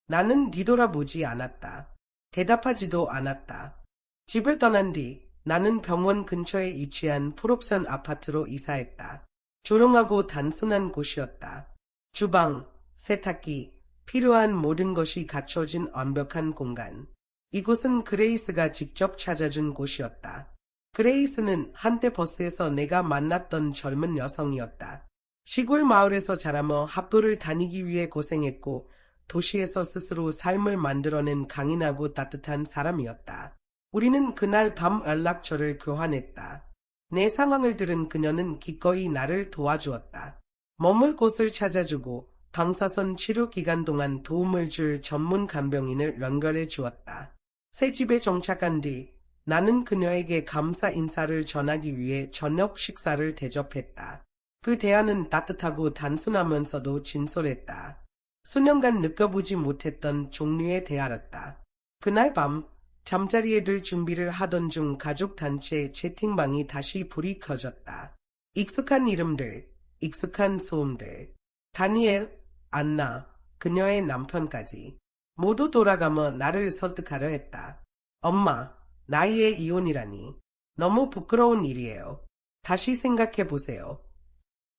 나는 뒤돌아보지 않았다. 대답하지도 않았다. 집을 떠난 뒤 나는 병원 근처에 위치한 풀옵션 아파트로 이사했다. 조용하고 단순한 곳이었다. 주방, 세탁기, 필요한 모든 것이 갖춰진 완벽한 공간. 이곳은 그레이스가 직접 찾아준 곳이었다. 그레이스는 한때 버스에서 내가 만났던 젊은 여성이었다. 시골 마을에서 자라며 학교를 다니기 위해 고생했고 도시에서 스스로 삶을 만들어낸 강인하고 따뜻한 사람이었다. 우리는 그날 밤 연락처를 교환했다. 내 상황을 들은 그녀는 기꺼이 나를 도와주었다. 머물 곳을 찾아주고 방사선 치료 기간 동안 도움을 줄 전문 간병인을 연결해 주었다. 새 집에 정착한 뒤 나는 그녀에게 감사 인사를 전하기 위해 저녁 식사를 대접했다. 그 대화는 따뜻하고 단순하면서도 진솔했다. 수년간 느껴보지 못했던 종류의 대화였다. 그날 밤 잠자리에 들 준비를 하던 중 가족 단체 채팅방이 다시 불이 켜졌다. 익숙한 이름들, 익숙한 소음들. 다니엘, 안나, 그녀의 남편까지 모두 돌아가며 나를 설득하려 했다. 엄마, 나이의 이혼이라니. 너무 부끄러운 일이에요. 다시 생각해 보세요.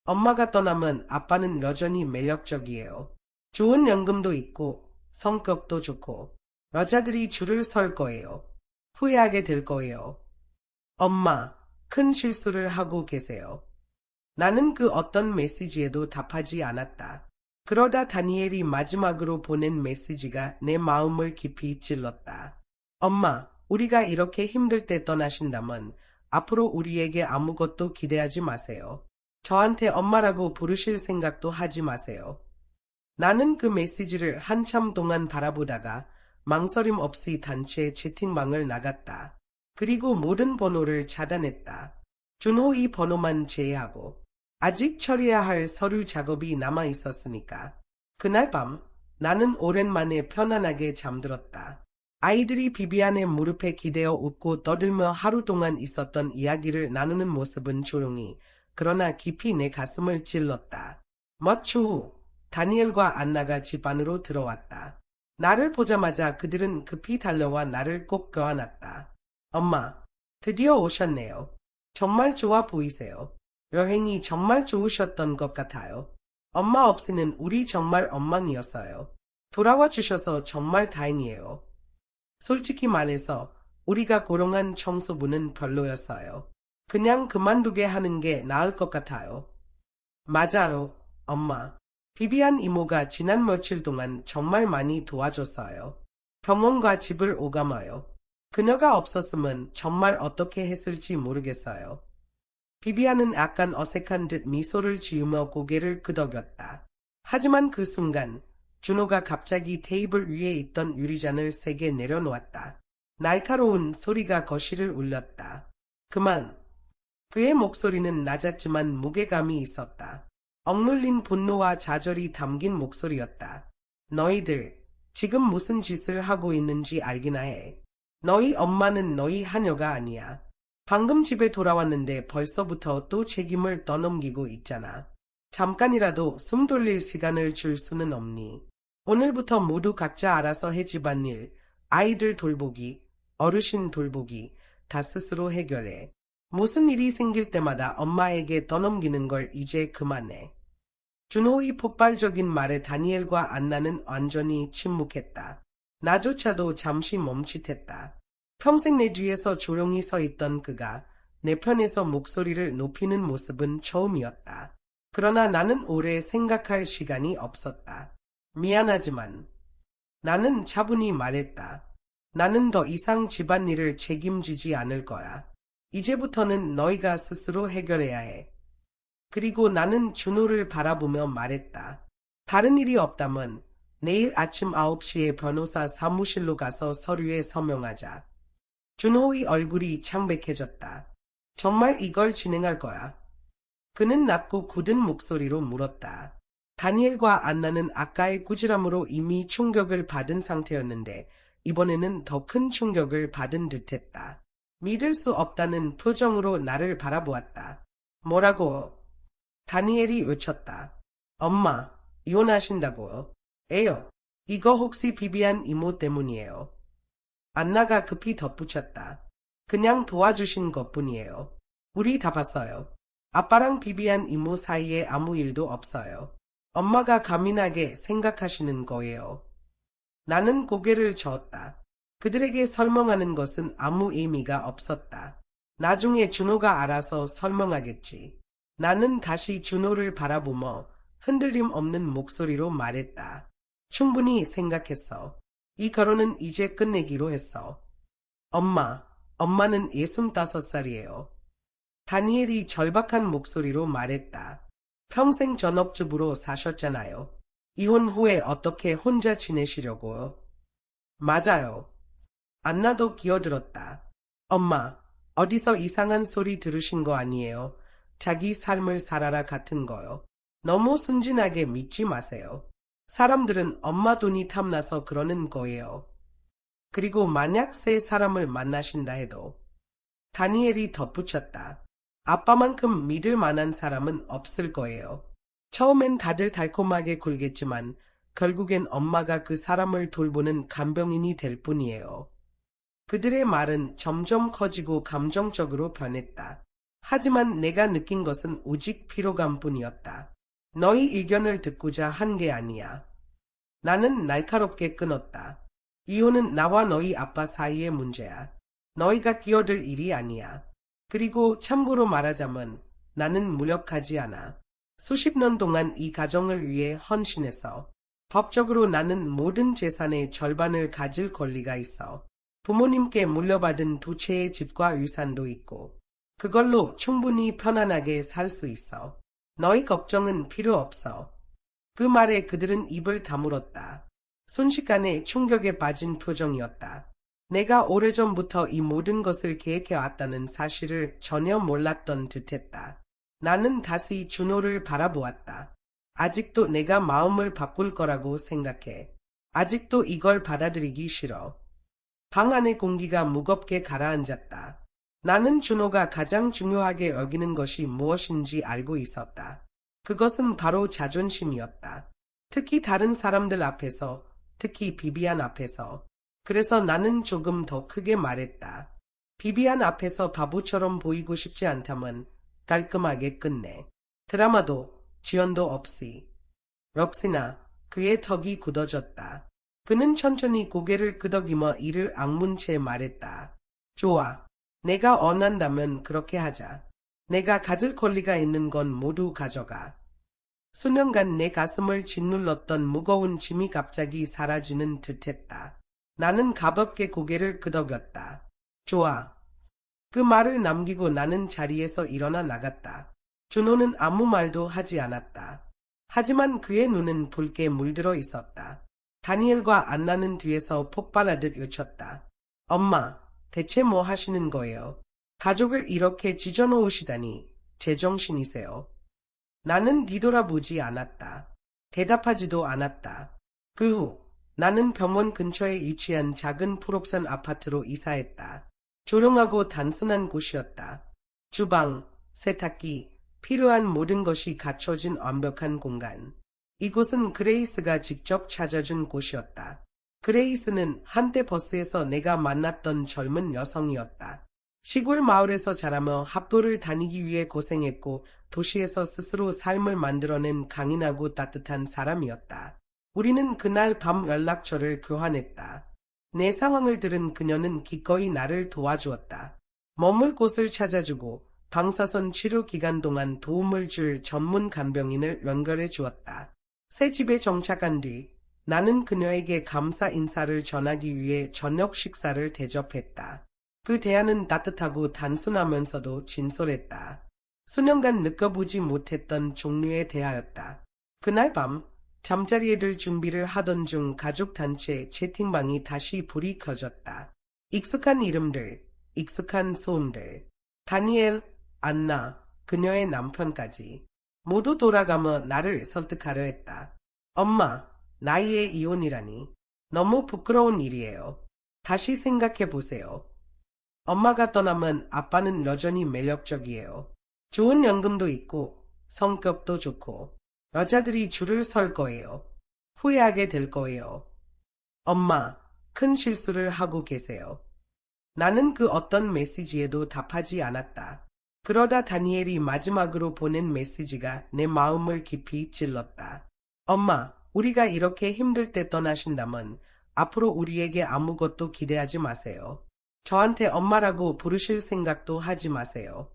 엄마가 떠나면 아빠는 여전히 매력적이에요. 좋은 연금도 있고 성격도 좋고 여자들이 줄을 설 거예요. 후회하게 될 거예요. 엄마, 큰 실수를 하고 계세요. 나는 그 어떤 메시지에도 답하지 않았다. 그러다 다니엘이 마지막으로 보낸 메시지가 내 마음을 깊이 찔렀다. 엄마, 우리가 이렇게 힘들 때 떠나신다면 앞으로 우리에게 아무것도 기대하지 마세요. 저한테 엄마라고 부르실 생각도 하지 마세요. 나는 그 메시지를 한참 동안 바라보다가 망설임 없이 단체 채팅방을 나갔다. 그리고 모든 번호를 차단했다. 준호의 번호만 제외하고 아직 처리해야 할 서류 작업이 남아 있었으니까. 그날 밤 나는 오랜만에 편안하게 잠들었다. 아이들이 비비안의 무릎에 기대어 웃고 떠들며 하루 동안 있었던 이야기를 나누는 모습은 조용히 그러나 깊이 내 가슴을 찔렀다. 몇 초 후 다니엘과 안나가 집 안으로 들어왔다. 나를 보자마자 그들은 급히 달려와 나를 꼭 껴안았다. 엄마, 드디어 오셨네요. 정말 좋아 보이세요. 여행이 정말 좋으셨던 것 같아요. 엄마 없이는 우리 정말 엉망이었어요. 돌아와 주셔서 정말 다행이에요. 솔직히 말해서 우리가 고용한 청소부는 별로였어요. 그냥 그만두게 하는 게 나을 것 같아요. 맞아요, 엄마. 비비안 이모가 지난 며칠 동안 정말 많이 도와줬어요. 병원과 집을 오가며요. 그녀가 없었으면 정말 어떻게 했을지 모르겠어요. 비비안은 약간 어색한 듯 미소를 지으며 고개를 끄덕였다. 하지만 그 순간 준호가 갑자기 테이블 위에 있던 유리잔을 세게 내려놓았다. 날카로운 소리가 거실을 울렸다. 그만. 그의 목소리는 낮았지만 무게감이 있었다. 억눌린 분노와 좌절이 담긴 목소리였다. 너희들 지금 무슨 짓을 하고 있는지 알기나 해. 너희 엄마는 너희 하녀가 아니야. 방금 집에 돌아왔는데 벌써부터 또 책임을 떠넘기고 있잖아. 잠깐이라도 숨 돌릴 시간을 줄 수는 없니? 오늘부터 모두 각자 알아서 해 집안일, 아이들 돌보기, 어르신 돌보기 다 스스로 해결해. 무슨 일이 생길 때마다 엄마에게 떠넘기는 걸 이제 그만해. 준호의 폭발적인 말에 다니엘과 안나는 완전히 침묵했다. 나조차도 잠시 멈칫했다. 평생 내 뒤에서 조용히 서 있던 그가 내 편에서 목소리를 높이는 모습은 처음이었다. 그러나 나는 오래 생각할 시간이 없었다. 미안하지만 나는 차분히 말했다. 나는 더 이상 집안일을 책임지지 않을 거야. 이제부터는 너희가 스스로 해결해야 해. 그리고 나는 준호를 바라보며 말했다. 다른 일이 없다면 내일 아침 9시에 변호사 사무실로 가서 서류에 서명하자. 준호의 얼굴이 창백해졌다. 정말 이걸 진행할 거야? 그는 낮고 굳은 목소리로 물었다. 다니엘과 안나는 아까의 꾸지람으로 이미 충격을 받은 상태였는데 이번에는 더 큰 충격을 받은 듯했다. 믿을 수 없다는 표정으로 나를 바라보았다. 뭐라고? 다니엘이 외쳤다. 엄마, 이혼하신다고요? 에요. 이거 혹시 비비안 이모 때문이에요. 안나가 급히 덧붙였다. 그냥 도와주신 것뿐이에요. 우리 다 봤어요. 아빠랑 비비안 이모 사이에 아무 일도 없어요. 엄마가 가민하게 생각하시는 거예요. 나는 고개를 저었다. 그들에게 설명하는 것은 아무 의미가 없었다. 나중에 준호가 알아서 설명하겠지. 나는 다시 준호를 바라보며 흔들림 없는 목소리로 말했다. 충분히 생각했어. 이 결혼은 이제 끝내기로 했어. 엄마는 65살이에요. 다니엘이 절박한 목소리로 말했다. 평생 전업주부로 사셨잖아요. 이혼 후에 어떻게 혼자 지내시려고요? 맞아요. 안나도 기어들었다. 엄마, 어디서 이상한 소리 들으신 거 아니에요? 자기 삶을 살아라 같은 거요. 너무 순진하게 믿지 마세요. 사람들은 엄마 돈이 탐나서 그러는 거예요. 그리고 만약 새 사람을 만나신다 해도 다니엘이 덧붙였다. 아빠만큼 믿을 만한 사람은 없을 거예요. 처음엔 다들 달콤하게 굴겠지만 결국엔 엄마가 그 사람을 돌보는 간병인이 될 뿐이에요. 그들의 말은 점점 커지고 감정적으로 변했다. 하지만 내가 느낀 것은 오직 피로감뿐이었다. 너희 의견을 듣고자 한 게 아니야. 나는 날카롭게 끊었다. 이혼은 나와 너희 아빠 사이의 문제야. 너희가 끼어들 일이 아니야. 그리고 참고로 말하자면 나는 무력하지 않아. 수십 년 동안 이 가정을 위해 헌신했어. 법적으로 나는 모든 재산의 절반을 가질 권리가 있어. 부모님께 물려받은 두 채의 집과 유산도 있고 그걸로 충분히 편안하게 살 수 있어. 너희 걱정은 필요 없어. 그 말에 그들은 입을 다물었다. 순식간에 충격에 빠진 표정이었다. 내가 오래전부터 이 모든 것을 계획해왔다는 사실을 전혀 몰랐던 듯했다. 나는 다시 준호를 바라보았다. 아직도 내가 마음을 바꿀 거라고 생각해. 아직도 이걸 받아들이기 싫어. 방 안의 공기가 무겁게 가라앉았다. 나는 준호가 가장 중요하게 여기는 것이 무엇인지 알고 있었다. 그것은 바로 자존심이었다. 특히 다른 사람들 앞에서, 특히 비비안 앞에서. 그래서 나는 조금 더 크게 말했다. 비비안 앞에서 바보처럼 보이고 싶지 않다면 깔끔하게 끝내. 드라마도 지연도 없이. 역시나 그의 턱이 굳어졌다. 그는 천천히 고개를 끄덕이며 이를 악문 채 말했다. 좋아. 내가 원한다면 그렇게 하자. 내가 가질 권리가 있는 건 모두 가져가. 수년간 내 가슴을 짓눌렀던 무거운 짐이 갑자기 사라지는 듯했다. 나는 가볍게 고개를 끄덕였다. 좋아. 그 말을 남기고 나는 자리에서 일어나 나갔다. 준호는 아무 말도 하지 않았다. 하지만 그의 눈은 붉게 물들어 있었다. 다니엘과 안나는 뒤에서 폭발하듯 외쳤다. 엄마, 대체 뭐 하시는 거예요? 가족을 이렇게 찢어놓으시다니 제정신이세요. 나는 뒤돌아보지 않았다. 대답하지도 않았다. 그 후 나는 병원 근처에 위치한 작은 풀옵산 아파트로 이사했다. 조용하고 단순한 곳이었다. 주방, 세탁기, 필요한 모든 것이 갖춰진 완벽한 공간. 이곳은 그레이스가 직접 찾아준 곳이었다. 그레이스는 한때 버스에서 내가 만났던 젊은 여성이었다. 시골 마을에서 자라며 학교를 다니기 위해 고생했고 도시에서 스스로 삶을 만들어낸 강인하고 따뜻한 사람이었다. 우리는 그날 밤 연락처를 교환했다. 내 상황을 들은 그녀는 기꺼이 나를 도와주었다. 머물 곳을 찾아주고 방사선 치료 기간 동안 도움을 줄 전문 간병인을 연결해 주었다. 새 집에 정착한 뒤 나는 그녀에게 감사 인사를 전하기 위해 저녁 식사를 대접했다. 그 대화는 따뜻하고 단순하면서도 진솔했다. 수년간 느껴보지 못했던 종류의 대화였다. 그날 밤 잠자리에 들 준비를 하던 중 가족단체 채팅방이 다시 불이 켜졌다. 익숙한 이름들, 익숙한 소음들. 다니엘, 안나, 그녀의 남편까지. 모두 돌아가며 나를 설득하려 했다. 엄마, 나이의 이혼이라니. 너무 부끄러운 일이에요. 다시 생각해 보세요. 엄마가 떠나면 아빠는 여전히 매력적이에요. 좋은 연금도 있고 성격도 좋고 여자들이 줄을 설 거예요. 후회하게 될 거예요. 엄마, 큰 실수를 하고 계세요. 나는 그 어떤 메시지에도 답하지 않았다. 그러다 다니엘이 마지막으로 보낸 메시지가 내 마음을 깊이 찔렀다. 엄마, 우리가 이렇게 힘들 때 떠나신다면 앞으로 우리에게 아무것도 기대하지 마세요. 저한테 엄마라고 부르실 생각도 하지 마세요.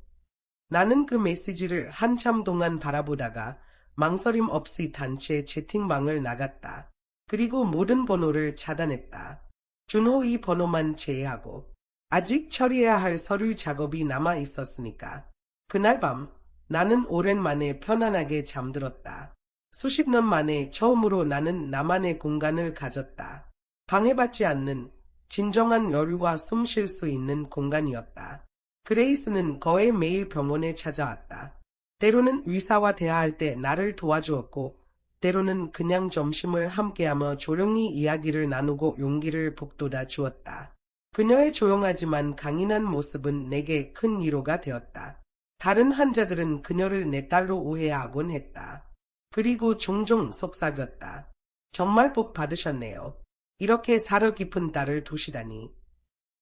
나는 그 메시지를 한참 동안 바라보다가 망설임 없이 단체 채팅방을 나갔다. 그리고 모든 번호를 차단했다. 준호의 번호만 제외하고. 아직 처리해야 할 서류 작업이 남아 있었으니까. 그날 밤 나는 오랜만에 편안하게 잠들었다. 수십 년 만에 처음으로 나는 나만의 공간을 가졌다. 방해받지 않는 진정한 여유와 숨 쉴 수 있는 공간이었다. 그레이스는 거의 매일 병원에 찾아왔다. 때로는 의사와 대화할 때 나를 도와주었고, 때로는 그냥 점심을 함께하며 조용히 이야기를 나누고 용기를 북돋아 주었다. 그녀의 조용하지만 강인한 모습은 내게 큰 위로가 되었다. 다른 환자들은 그녀를 내 딸로 오해하곤 했다. 그리고 종종 속삭였다. 정말 복 받으셨네요. 이렇게 사려 깊은 딸을 두시다니.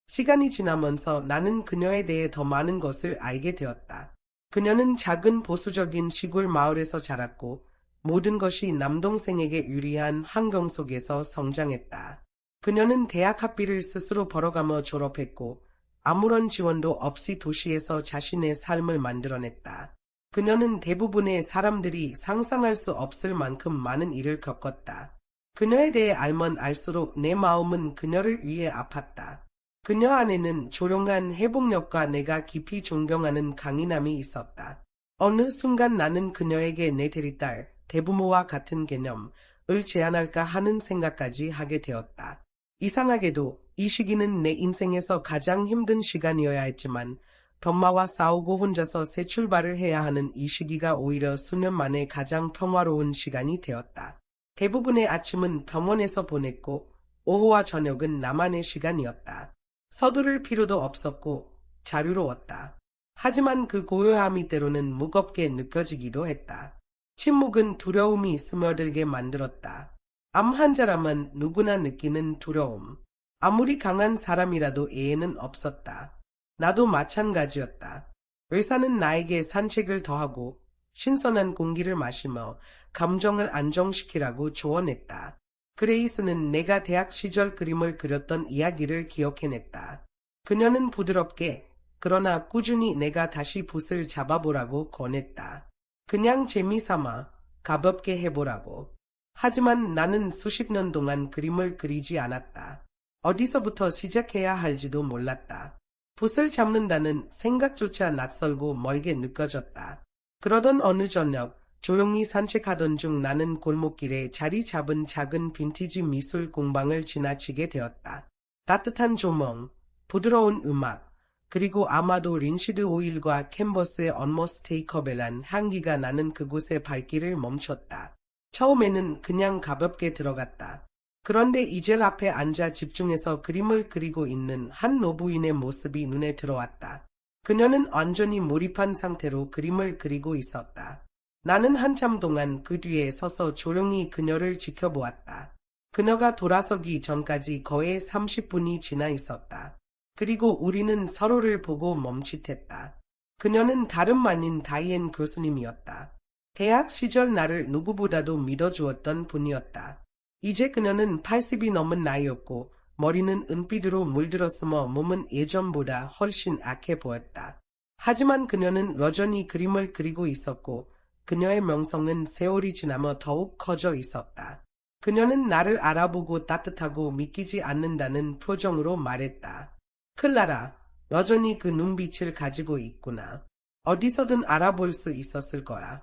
시간이 지나면서 나는 그녀에 대해 더 많은 것을 알게 되었다. 그녀는 작은 보수적인 시골 마을에서 자랐고 모든 것이 남동생에게 유리한 환경 속에서 성장했다. 그녀는 대학 학비를 스스로 벌어가며 졸업했고 아무런 지원도 없이 도시에서 자신의 삶을 만들어냈다. 그녀는 대부분의 사람들이 상상할 수 없을 만큼 많은 일을 겪었다. 그녀에 대해 알면 알수록 내 마음은 그녀를 위해 아팠다. 그녀 안에는 조용한 회복력과 내가 깊이 존경하는 강인함이 있었다. 어느 순간 나는 그녀에게 내 대리딸, 대부모와 같은 개념을 제안할까 하는 생각까지 하게 되었다. 이상하게도 이 시기는 내 인생에서 가장 힘든 시간이어야 했지만 병마와 싸우고 혼자서 새 출발을 해야 하는 이 시기가 오히려 수년 만에 가장 평화로운 시간이 되었다. 대부분의 아침은 병원에서 보냈고 오후와 저녁은 나만의 시간이었다. 서두를 필요도 없었고 자유로웠다. 하지만 그 고요함이 때로는 무겁게 느껴지기도 했다. 침묵은 두려움이 스며들게 만들었다. 암 환자라면 누구나 느끼는 두려움. 아무리 강한 사람이라도 애에는 없었다. 나도 마찬가지였다. 의사는 나에게 산책을 더하고 신선한 공기를 마시며 감정을 안정시키라고 조언했다. 그레이스는 내가 대학 시절 그림을 그렸던 이야기를 기억해냈다. 그녀는 부드럽게 그러나 꾸준히 내가 다시 붓을 잡아보라고 권했다. 그냥 재미삼아 가볍게 해보라고. 하지만 나는 수십 년 동안 그림을 그리지 않았다. 어디서부터 시작해야 할지도 몰랐다. 붓을 잡는다는 생각조차 낯설고 멀게 느껴졌다. 그러던 어느 저녁 조용히 산책하던 중 나는 골목길에 자리 잡은 작은 빈티지 미술 공방을 지나치게 되었다. 따뜻한 조명, 부드러운 음악, 그리고 아마도 린시드 오일과 캔버스의 언머스테이커벨한 향기가 나는 그곳에 발길을 멈췄다. 처음에는 그냥 가볍게 들어갔다. 그런데 이젤 앞에 앉아 집중해서 그림을 그리고 있는 한 노부인의 모습이 눈에 들어왔다. 그녀는 완전히 몰입한 상태로 그림을 그리고 있었다. 나는 한참 동안 그 뒤에 서서 조용히 그녀를 지켜보았다. 그녀가 돌아서기 전까지 거의 30분이 지나 있었다. 그리고 우리는 서로를 보고 멈칫했다. 그녀는 다름 아닌 다이앤 교수님이었다. 대학 시절 나를 누구보다도 믿어주었던 분이었다. 이제 그녀는 80이 넘은 나이였고 머리는 은빛으로 물들었으며 몸은 예전보다 훨씬 악해 보였다. 하지만 그녀는 여전히 그림을 그리고 있었고 그녀의 명성은 세월이 지나며 더욱 커져 있었다. 그녀는 나를 알아보고 따뜻하고 믿기지 않는다는 표정으로 말했다. 클라라, 여전히 그 눈빛을 가지고 있구나. 어디서든 알아볼 수 있었을 거야.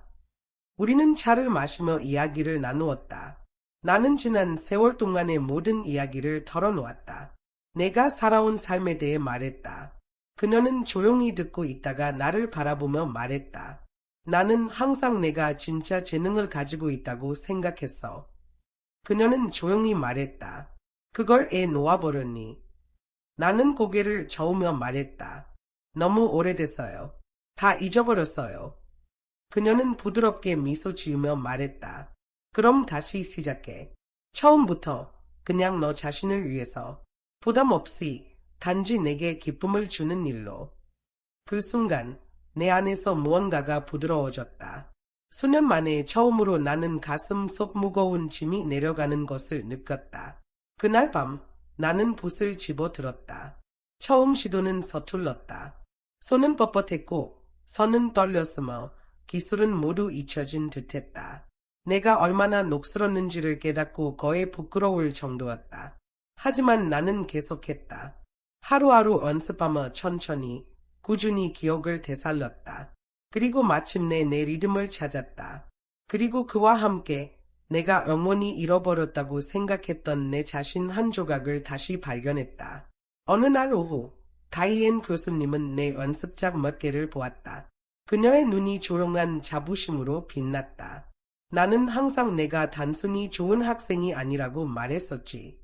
우리는 차를 마시며 이야기를 나누었다. 나는 지난 세월 동안의 모든 이야기를 털어놓았다. 내가 살아온 삶에 대해 말했다. 그녀는 조용히 듣고 있다가 나를 바라보며 말했다. 나는 항상 내가 진짜 재능을 가지고 있다고 생각했어. 그녀는 조용히 말했다. 그걸 애 놓아버렸니? 나는 고개를 저으며 말했다. 너무 오래됐어요. 다 잊어버렸어요. 그녀는 부드럽게 미소 지으며 말했다. 그럼 다시 시작해. 처음부터 그냥 너 자신을 위해서 부담 없이 단지 내게 기쁨을 주는 일로. 그 순간 내 안에서 무언가가 부드러워졌다. 수년 만에 처음으로 나는 가슴 속 무거운 짐이 내려가는 것을 느꼈다. 그날 밤 나는 붓을 집어들었다. 처음 시도는 서툴렀다. 손은 뻣뻣했고 선은 떨렸으며 기술은 모두 잊혀진 듯했다. 내가 얼마나 녹슬었는지를 깨닫고 거의 부끄러울 정도였다. 하지만 나는 계속했다. 하루하루 연습하며 천천히 꾸준히 기억을 되살렸다. 그리고 마침내 내 리듬을 찾았다. 그리고 그와 함께 내가 영원히 잃어버렸다고 생각했던 내 자신 한 조각을 다시 발견했다. 어느 날 오후 다이앤 교수님은 내 연습작 몇 개를 보았다. 그녀의 눈이 조용한 자부심으로 빛났다. 나는 항상 내가 단순히 좋은 학생이 아니라고 말했었지.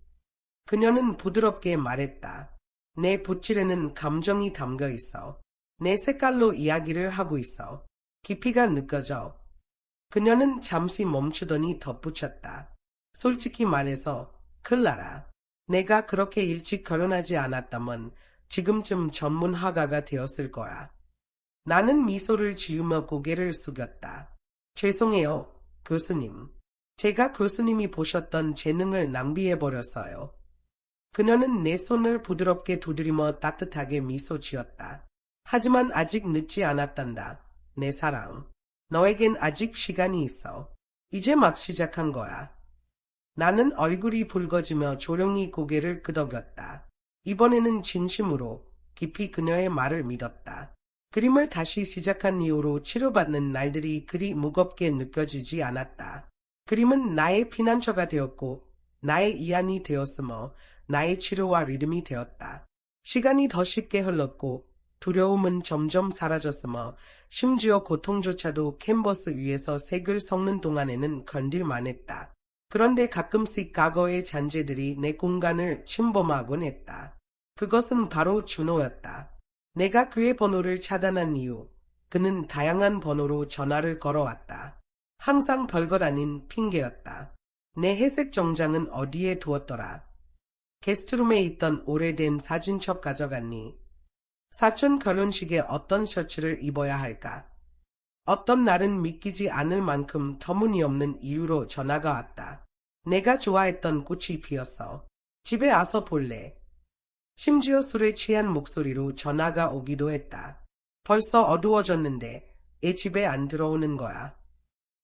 그녀는 부드럽게 말했다. 내 붓질에는 감정이 담겨 있어. 내 색깔로 이야기를 하고 있어. 깊이가 느껴져. 그녀는 잠시 멈추더니 덧붙였다. 솔직히 말해서 클라라, 내가 그렇게 일찍 결혼하지 않았다면 지금쯤 전문 화가가 되었을 거야. 나는 미소를 지으며 고개를 숙였다. 죄송해요, 교수님. 제가 교수님이 보셨던 재능을 낭비해버렸어요. 그녀는 내 손을 부드럽게 두드리며 따뜻하게 미소 지었다. 하지만 아직 늦지 않았단다. 내 사랑. 너에겐 아직 시간이 있어. 이제 막 시작한 거야. 나는 얼굴이 붉어지며 조용히 고개를 끄덕였다. 이번에는 진심으로 깊이 그녀의 말을 믿었다. 그림을 다시 시작한 이후로 치료받는 날들이 그리 무겁게 느껴지지 않았다. 그림은 나의 피난처가 되었고 나의 이안이 되었으며 나의 치료와 리듬이 되었다. 시간이 더 쉽게 흘렀고 두려움은 점점 사라졌으며 심지어 고통조차도 캔버스 위에서 색을 섞는 동안에는 건딜만 했다. 그런데 가끔씩 과거의 잔재들이 내 공간을 침범하곤 했다. 그것은 바로 준호였다. 내가 그의 번호를 차단한 이유, 그는 다양한 번호로 전화를 걸어왔다. 항상 별것 아닌 핑계였다. 내 회색 정장은 어디에 두었더라? 게스트룸에 있던 오래된 사진첩 가져갔니? 사촌 결혼식에 어떤 셔츠를 입어야 할까? 어떤 날은 믿기지 않을 만큼 터무니없는 이유로 전화가 왔다. 내가 좋아했던 꽃이 피었어. 집에 와서 볼래? 심지어 술에 취한 목소리로 전화가 오기도 했다. 벌써 어두워졌는데 애 집에 안 들어오는 거야.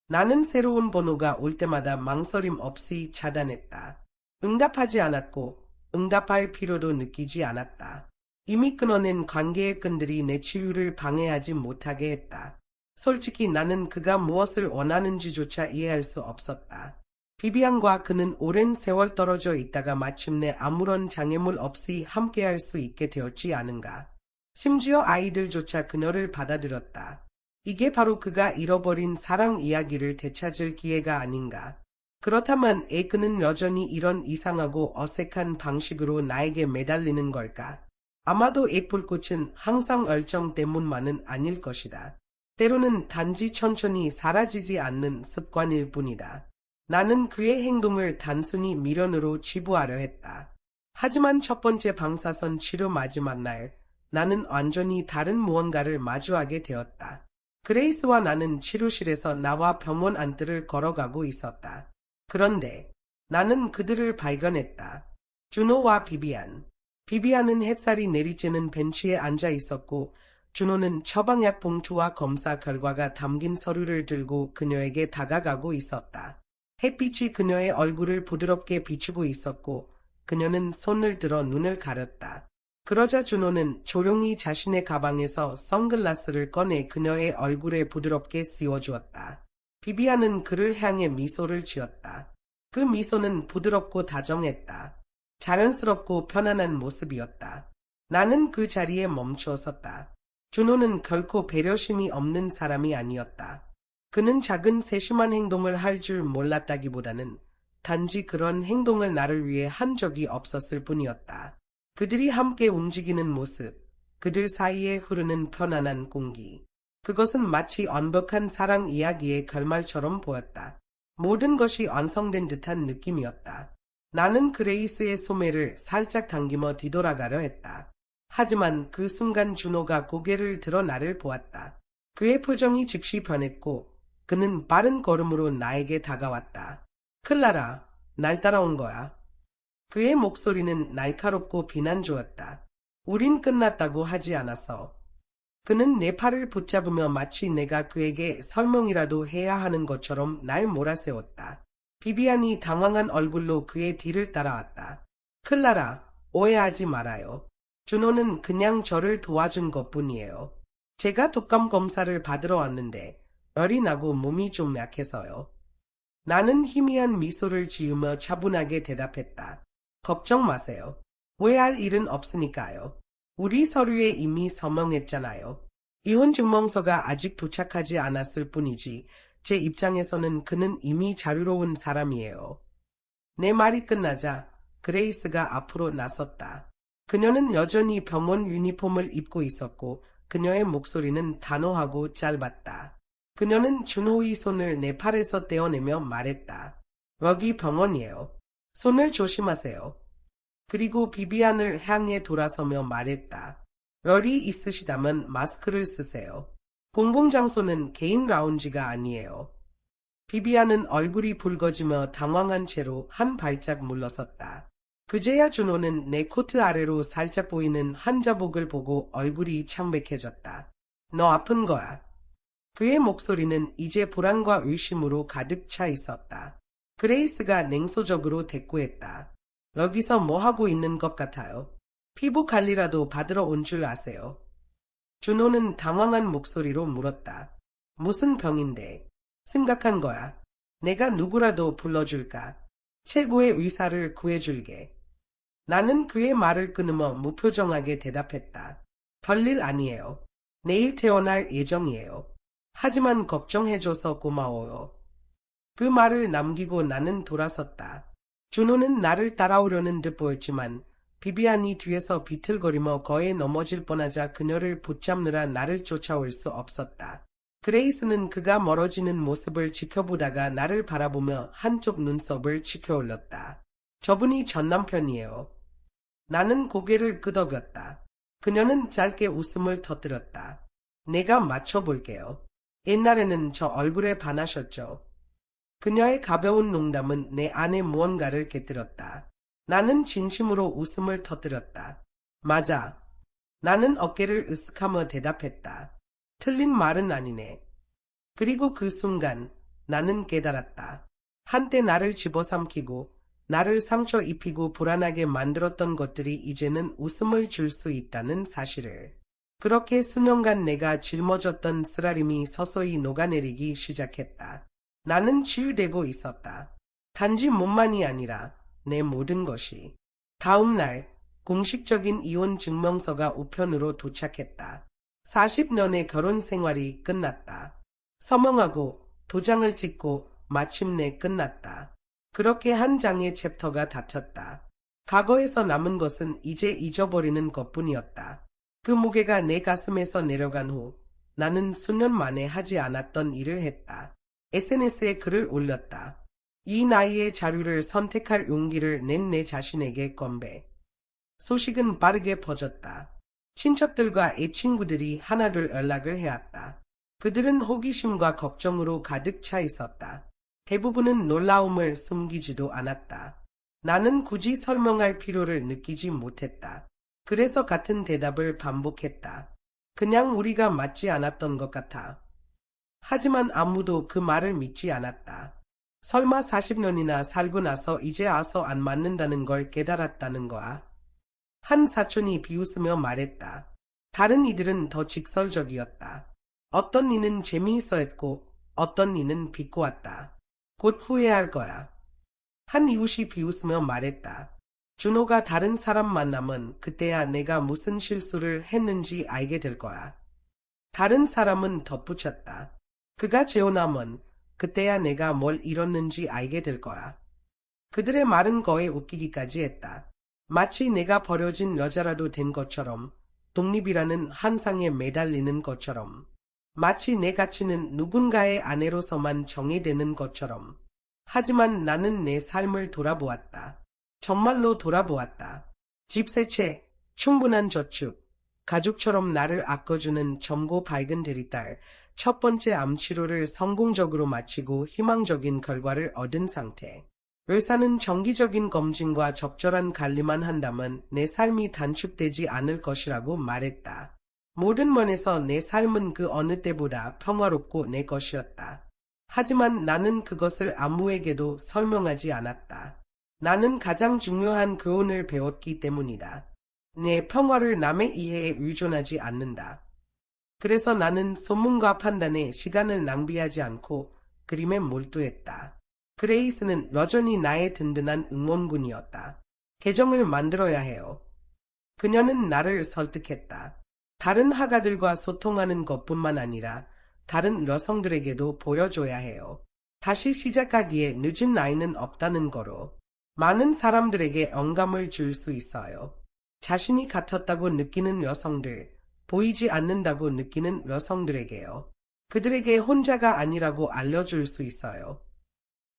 나는 새로운 번호가 올 때마다 망설임 없이 차단했다. 응답하지 않았고 응답할 필요도 느끼지 않았다. 이미 끊어낸 관계의 끈들이 내 치유를 방해하지 못하게 했다. 솔직히 나는 그가 무엇을 원하는지조차 이해할 수 없었다. 비비안과 그는 오랜 세월 떨어져 있다가 마침내 아무런 장애물 없이 함께할 수 있게 되었지 않은가. 심지어 아이들조차 그녀를 받아들였다. 이게 바로 그가 잃어버린 사랑 이야기를 되찾을 기회가 아닌가. 그렇다면 그는 여전히 이런 이상하고 어색한 방식으로 나에게 매달리는 걸까? 아마도 불꽃은 항상 열정 때문만은 아닐 것이다. 때로는 단지 천천히 사라지지 않는 습관일 뿐이다. 나는 그의 행동을 단순히 미련으로 치부하려 했다. 하지만 첫 번째 방사선 치료 마지막 날, 나는 완전히 다른 무언가를 마주하게 되었다. 그레이스와 나는 치료실에서 나와 병원 안뜰을 걸어가고 있었다. 그런데 나는 그들을 발견했다. 준호와 비비안. 비비안은 햇살이 내리쬐는 벤치에 앉아 있었고 준호는 처방약 봉투와 검사 결과가 담긴 서류를 들고 그녀에게 다가가고 있었다. 햇빛이 그녀의 얼굴을 부드럽게 비추고 있었고 그녀는 손을 들어 눈을 가렸다. 그러자 준호는 조용히 자신의 가방에서 선글라스를 꺼내 그녀의 얼굴에 부드럽게 씌워주었다. 비비안은 그를 향해 미소를 지었다. 그 미소는 부드럽고 다정했다. 자연스럽고 편안한 모습이었다. 나는 그 자리에 멈춰 섰다. 준호는 결코 배려심이 없는 사람이 아니었다. 그는 작은 세심한 행동을 할 줄 몰랐다기보다는 단지 그런 행동을 나를 위해 한 적이 없었을 뿐이었다. 그들이 함께 움직이는 모습, 그들 사이에 흐르는 편안한 공기. 그것은 마치 완벽한 사랑 이야기의 결말처럼 보였다. 모든 것이 완성된 듯한 느낌이었다. 나는 그레이스의 소매를 살짝 당기며 뒤돌아가려 했다. 하지만 그 순간 준호가 고개를 들어 나를 보았다. 그의 표정이 즉시 변했고 그는 빠른 걸음으로 나에게 다가왔다. 클라라, 날 따라온 거야. 그의 목소리는 날카롭고 비난조였다. 우린 끝났다고 하지 않았어. 그는 내 팔을 붙잡으며 마치 내가 그에게 설명이라도 해야 하는 것처럼 날 몰아세웠다. 비비안이 당황한 얼굴로 그의 뒤를 따라왔다. 클라라, 오해하지 말아요. 준호는 그냥 저를 도와준 것뿐이에요. 제가 독감 검사를 받으러 왔는데 열이 나고 몸이 좀 약해서요. 나는 희미한 미소를 지으며 차분하게 대답했다. 걱정 마세요. 오해할 일은 없으니까요. 우리 서류에 이미 서명했잖아요. 이혼 증명서가 아직 도착하지 않았을 뿐이지 제 입장에서는 그는 이미 자유로운 사람이에요. 내 말이 끝나자 그레이스가 앞으로 나섰다. 그녀는 여전히 병원 유니폼을 입고 있었고 그녀의 목소리는 단호하고 짧았다. 그녀는 준호의 손을 내 팔에서 떼어내며 말했다. 여기 병원이에요. 손을 조심하세요. 그리고 비비안을 향해 돌아서며 말했다. 열이 있으시다면 마스크를 쓰세요. 공공장소는 개인 라운지가 아니에요. 비비안은 얼굴이 붉어지며 당황한 채로 한 발짝 물러섰다. 그제야 준호는 내 코트 아래로 살짝 보이는 한 자복을 보고 얼굴이 창백해졌다. 너 아픈 거야. 그의 목소리는 이제 불안과 의심으로 가득 차 있었다. 그레이스가 냉소적으로 대꾸했다. 여기서 뭐 하고 있는 것 같아요? 피부 관리라도 받으러 온 줄 아세요? 준호는 당황한 목소리로 물었다. 무슨 병인데? 심각한 거야. 내가 누구라도 불러줄까? 최고의 의사를 구해줄게. 나는 그의 말을 끊으며 무표정하게 대답했다. 별일 아니에요. 내일 태어날 예정이에요. 하지만 걱정해줘서 고마워요. 그 말을 남기고 나는 돌아섰다. 준호는 나를 따라오려는 듯 보였지만 비비안이 뒤에서 비틀거리며 거의 넘어질 뻔하자 그녀를 붙잡느라 나를 쫓아올 수 없었다. 그레이스는 그가 멀어지는 모습을 지켜보다가 나를 바라보며 한쪽 눈썹을 치켜올렸다. 저분이 전 남편이에요. 나는 고개를 끄덕였다. 그녀는 짧게 웃음을 터뜨렸다. 내가 맞춰볼게요. 옛날에는 저 얼굴에 반하셨죠. 그녀의 가벼운 농담은 내 안에 무언가를 깃들었다. 나는 진심으로 웃음을 터뜨렸다. 맞아. 나는 어깨를 으쓱하며 대답했다. 틀린 말은 아니네. 그리고 그 순간 나는 깨달았다. 한때 나를 집어삼키고 나를 상처 입히고 불안하게 만들었던 것들이 이제는 웃음을 줄 수 있다는 사실을. 그렇게 수년간 내가 짊어졌던 쓰라림이 서서히 녹아내리기 시작했다. 나는 치유되고 있었다. 단지 몸만이 아니라 내 모든 것이. 다음 날 공식적인 이혼 증명서가 우편으로 도착했다. 40년의 결혼 생활이 끝났다. 서명하고 도장을 찍고 마침내 끝났다. 그렇게 한 장의 챕터가 닫혔다. 과거에서 남은 것은 이제 잊어버리는 것뿐이었다. 그 무게가 내 가슴에서 내려간 후 나는 수년 만에 하지 않았던 일을 했다. SNS에 글을 올렸다. 이 나이에 자유를 선택할 용기를 낸 내 자신에게 건배. 소식은 빠르게 퍼졌다. 친척들과 애친구들이 하나둘 연락을 해왔다. 그들은 호기심과 걱정으로 가득 차 있었다. 대부분은 놀라움을 숨기지도 않았다. 나는 굳이 설명할 필요를 느끼지 못했다. 그래서 같은 대답을 반복했다. 그냥 우리가 맞지 않았던 것 같아. 하지만 아무도 그 말을 믿지 않았다. 설마 40년이나 살고 나서 이제 와서 안 맞는다는 걸 깨달았다는 거야. 한 사촌이 비웃으며 말했다. 다른 이들은 더 직설적이었다. 어떤 이는 재미있어 했고 어떤 이는 비꼬았다. 곧 후회할 거야. 한 이웃이 비웃으며 말했다. 준호가 다른 사람 만나면 그때야 내가 무슨 실수를 했는지 알게 될 거야. 다른 사람은 덧붙였다. 그가 재혼하면 그때야 내가 뭘 잃었는지 알게 될 거야. 그들의 말은 거의 웃기기까지 했다. 마치 내가 버려진 여자라도 된 것처럼, 독립이라는 한상에 매달리는 것처럼, 마치 내 가치는 누군가의 아내로서만 정의되는 것처럼. 하지만 나는 내 삶을 돌아보았다. 정말로 돌아보았다. 집 새 채, 충분한 저축, 가족처럼 나를 아껴주는 젊고 밝은 대리딸, 첫 번째 암 치료를 성공적으로 마치고 희망적인 결과를 얻은 상태. 의사는 정기적인 검진과 적절한 관리만 한다면 내 삶이 단축되지 않을 것이라고 말했다. 모든 면에서 내 삶은 그 어느 때보다 평화롭고 내 것이었다. 하지만 나는 그것을 아무에게도 설명하지 않았다. 나는 가장 중요한 교훈을 배웠기 때문이다. 내 평화를 남의 이해에 의존하지 않는다. 그래서 나는 소문과 판단에 시간을 낭비하지 않고 그림에 몰두했다. 그레이스는 여전히 나의 든든한 응원군이었다. 계정을 만들어야 해요. 그녀는 나를 설득했다. 다른 화가들과 소통하는 것뿐만 아니라 다른 여성들에게도 보여줘야 해요. 다시 시작하기에 늦은 나이는 없다는 거로. 많은 사람들에게 영감을 줄 수 있어요. 자신이 갇혔다고 느끼는 여성들, 보이지 않는다고 느끼는 여성들에게요. 그들에게 혼자가 아니라고 알려줄 수 있어요.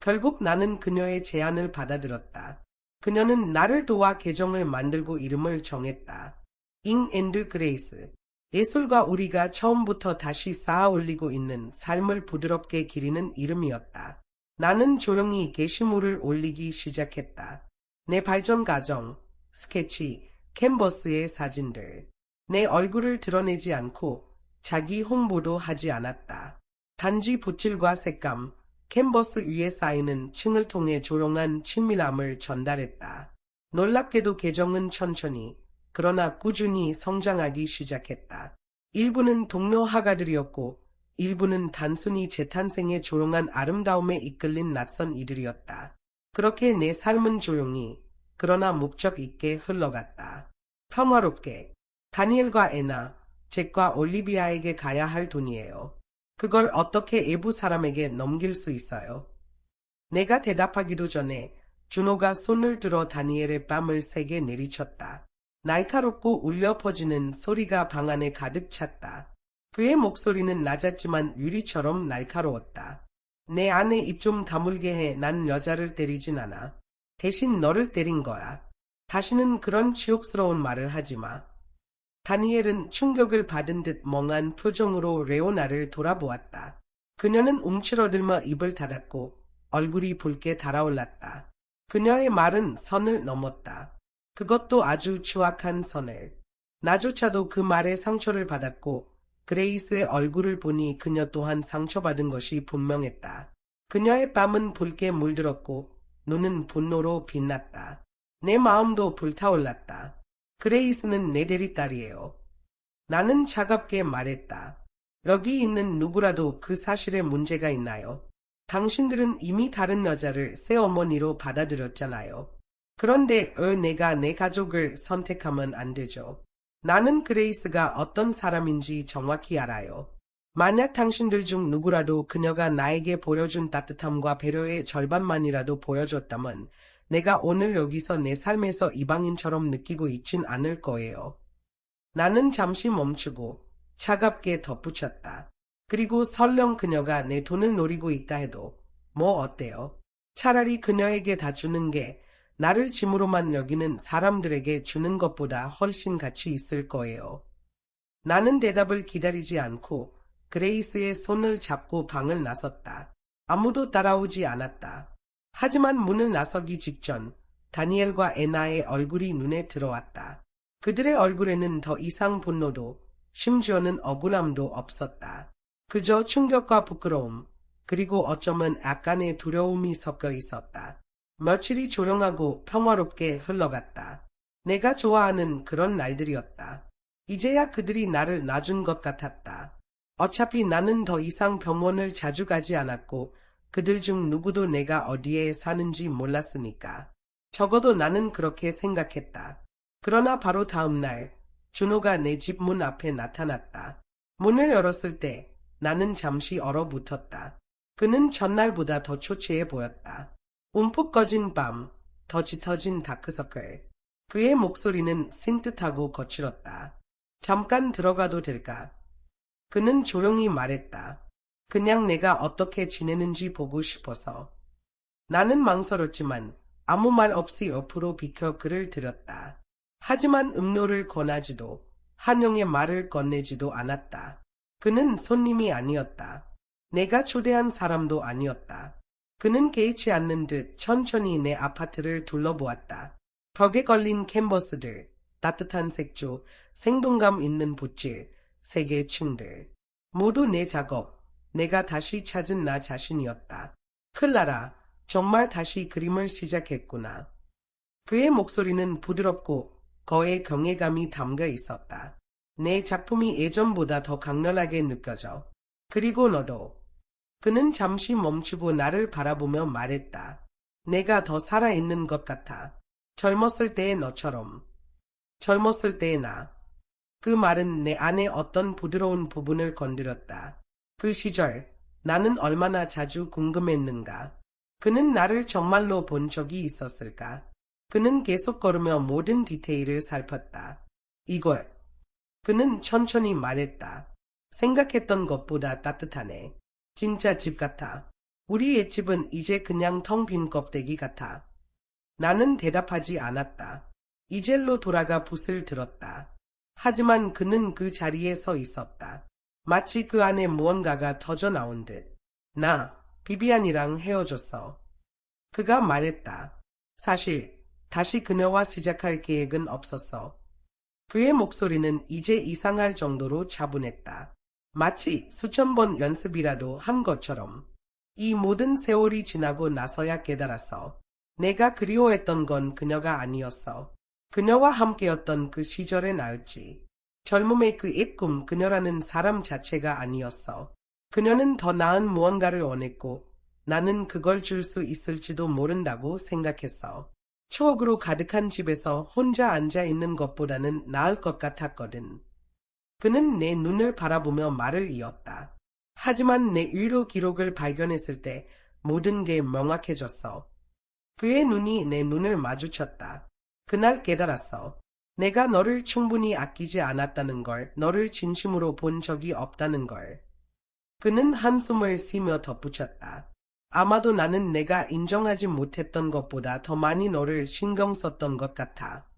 결국 나는 그녀의 제안을 받아들였다. 그녀는 나를 도와 계정을 만들고 이름을 정했다. 잉 앤드 그레이스. 예술과 우리가 처음부터 다시 쌓아 올리고 있는 삶을 부드럽게 기리는 이름이었다. 나는 조용히 게시물을 올리기 시작했다. 내 발전 과정, 스케치, 캔버스의 사진들. 내 얼굴을 드러내지 않고 자기 홍보도 하지 않았다. 단지 붓질과 색감, 캔버스 위에 쌓이는 층을 통해 조용한 친밀함을 전달했다. 놀랍게도 계정은 천천히, 그러나 꾸준히 성장하기 시작했다. 일부는 동료 화가들이었고 일부는 단순히 재탄생의 조용한 아름다움에 이끌린 낯선 이들이었다. 그렇게 내 삶은 조용히 그러나 목적 있게 흘러갔다. 평화롭게. 다니엘과 애나, 잭과 올리비아에게 가야 할 돈이에요. 그걸 어떻게 외부 사람에게 넘길 수 있어요? 내가 대답하기도 전에 준호가 손을 들어 다니엘의 뺨을 세게 내리쳤다. 날카롭고 울려 퍼지는 소리가 방 안에 가득 찼다. 그의 목소리는 낮았지만 유리처럼 날카로웠다. 내 안에 입 좀 다물게 해. 난 여자를 때리진 않아. 대신 너를 때린 거야. 다시는 그런 치욕스러운 말을 하지 마. 다니엘은 충격을 받은 듯 멍한 표정으로 레오나를 돌아보았다. 그녀는 움츠러들며 입을 닫았고 얼굴이 붉게 달아올랐다. 그녀의 말은 선을 넘었다. 그것도 아주 추악한 선을. 나조차도 그 말에 상처를 받았고 그레이스의 얼굴을 보니 그녀 또한 상처받은 것이 분명했다. 그녀의 뺨은 붉게 물들었고 눈은 분노로 빛났다. 내 마음도 불타올랐다. 그레이스는 내 대리딸이에요. 나는 차갑게 말했다. 여기 있는 누구라도 그 사실에 문제가 있나요? 당신들은 이미 다른 여자를 새어머니로 받아들였잖아요. 그런데 내가 내 가족을 선택하면 안 되죠. 나는 그레이스가 어떤 사람인지 정확히 알아요. 만약 당신들 중 누구라도 그녀가 나에게 보여준 따뜻함과 배려의 절반만이라도 보여줬다면 내가 오늘 여기서 내 삶에서 이방인처럼 느끼고 있진 않을 거예요. 나는 잠시 멈추고 차갑게 덧붙였다. 그리고 설령 그녀가 내 돈을 노리고 있다 해도 뭐 어때요? 차라리 그녀에게 다 주는 게 나를 짐으로만 여기는 사람들에게 주는 것보다 훨씬 가치 있을 거예요. 나는 대답을 기다리지 않고 그레이스의 손을 잡고 방을 나섰다. 아무도 따라오지 않았다. 하지만 문을 나서기 직전 다니엘과 애나의 얼굴이 눈에 들어왔다. 그들의 얼굴에는 더 이상 분노도 심지어는 억울함도 없었다. 그저 충격과 부끄러움, 그리고 어쩌면 약간의 두려움이 섞여 있었다. 며칠이 조용하고 평화롭게 흘러갔다. 내가 좋아하는 그런 날들이었다. 이제야 그들이 나를 놔준 것 같았다. 어차피 나는 더 이상 병원을 자주 가지 않았고 그들 중 누구도 내가 어디에 사는지 몰랐으니까. 적어도 나는 그렇게 생각했다. 그러나 바로 다음 날 준호가 내 집 문 앞에 나타났다. 문을 열었을 때 나는 잠시 얼어붙었다. 그는 전날보다 더 초췌해 보였다. 움푹 꺼진 밤, 더 짙어진 다크서클. 그의 목소리는 싱긋하고 거칠었다. 잠깐 들어가도 될까? 그는 조용히 말했다. 그냥 내가 어떻게 지내는지 보고 싶어서. 나는 망설였지만 아무 말 없이 옆으로 비켜 그를 들였다. 하지만 음료를 권하지도 한영의 말을 건네지도 않았다. 그는 손님이 아니었다. 내가 초대한 사람도 아니었다. 그는 개의치 않는 듯 천천히 내 아파트를 둘러보았다. 벽에 걸린 캔버스들, 따뜻한 색조, 생동감 있는 붓질, 세계 층들. 모두 내 작업, 내가 다시 찾은 나 자신이었다. 클라라, 정말 다시 그림을 시작했구나. 그의 목소리는 부드럽고 거의 경외감이 담겨 있었다. 내 작품이 예전보다 더 강렬하게 느껴져. 그리고 너도. 그는 잠시 멈추고 나를 바라보며 말했다. 내가 더 살아있는 것 같아. 젊었을 때의 너처럼. 젊었을 때의 나. 그 말은 내 안에 어떤 부드러운 부분을 건드렸다. 그 시절 나는 얼마나 자주 궁금했는가. 그는 나를 정말로 본 적이 있었을까? 그는 계속 걸으며 모든 디테일을 살폈다. 이걸. 그는 천천히 말했다. 생각했던 것보다 따뜻하네. 진짜 집 같아. 우리 옛집은 이제 그냥 텅 빈 껍데기 같아. 나는 대답하지 않았다. 이젤로 돌아가 붓을 들었다. 하지만 그는 그 자리에 서 있었다. 마치 그 안에 무언가가 터져 나온 듯. 나, 비비안이랑 헤어졌어. 그가 말했다. 사실 다시 그녀와 시작할 계획은 없었어. 그의 목소리는 이제 이상할 정도로 차분했다. 마치 수천 번 연습이라도 한 것처럼. 이 모든 세월이 지나고 나서야 깨달았어. 내가 그리워했던 건 그녀가 아니었어. 그녀와 함께였던 그 시절의 나였지. 젊음의 그 옛 꿈 그녀라는 사람 자체가 아니었어. 그녀는 더 나은 무언가를 원했고 나는 그걸 줄 수 있을지도 모른다고 생각했어. 추억으로 가득한 집에서 혼자 앉아 있는 것보다는 나을 것 같았거든. 그는 내 눈을 바라보며 말을 이었다. 하지만 내 위로 기록을 발견했을 때 모든 게 명확해졌어. 그의 눈이 내 눈을 마주쳤다. 그날 깨달았어. 내가 너를 충분히 아끼지 않았다는 걸, 너를 진심으로 본 적이 없다는 걸. 그는 한숨을 쉬며 덧붙였다. 아마도 나는 내가 인정하지 못했던 것보다 더 많이 너를 신경 썼던 것 같아.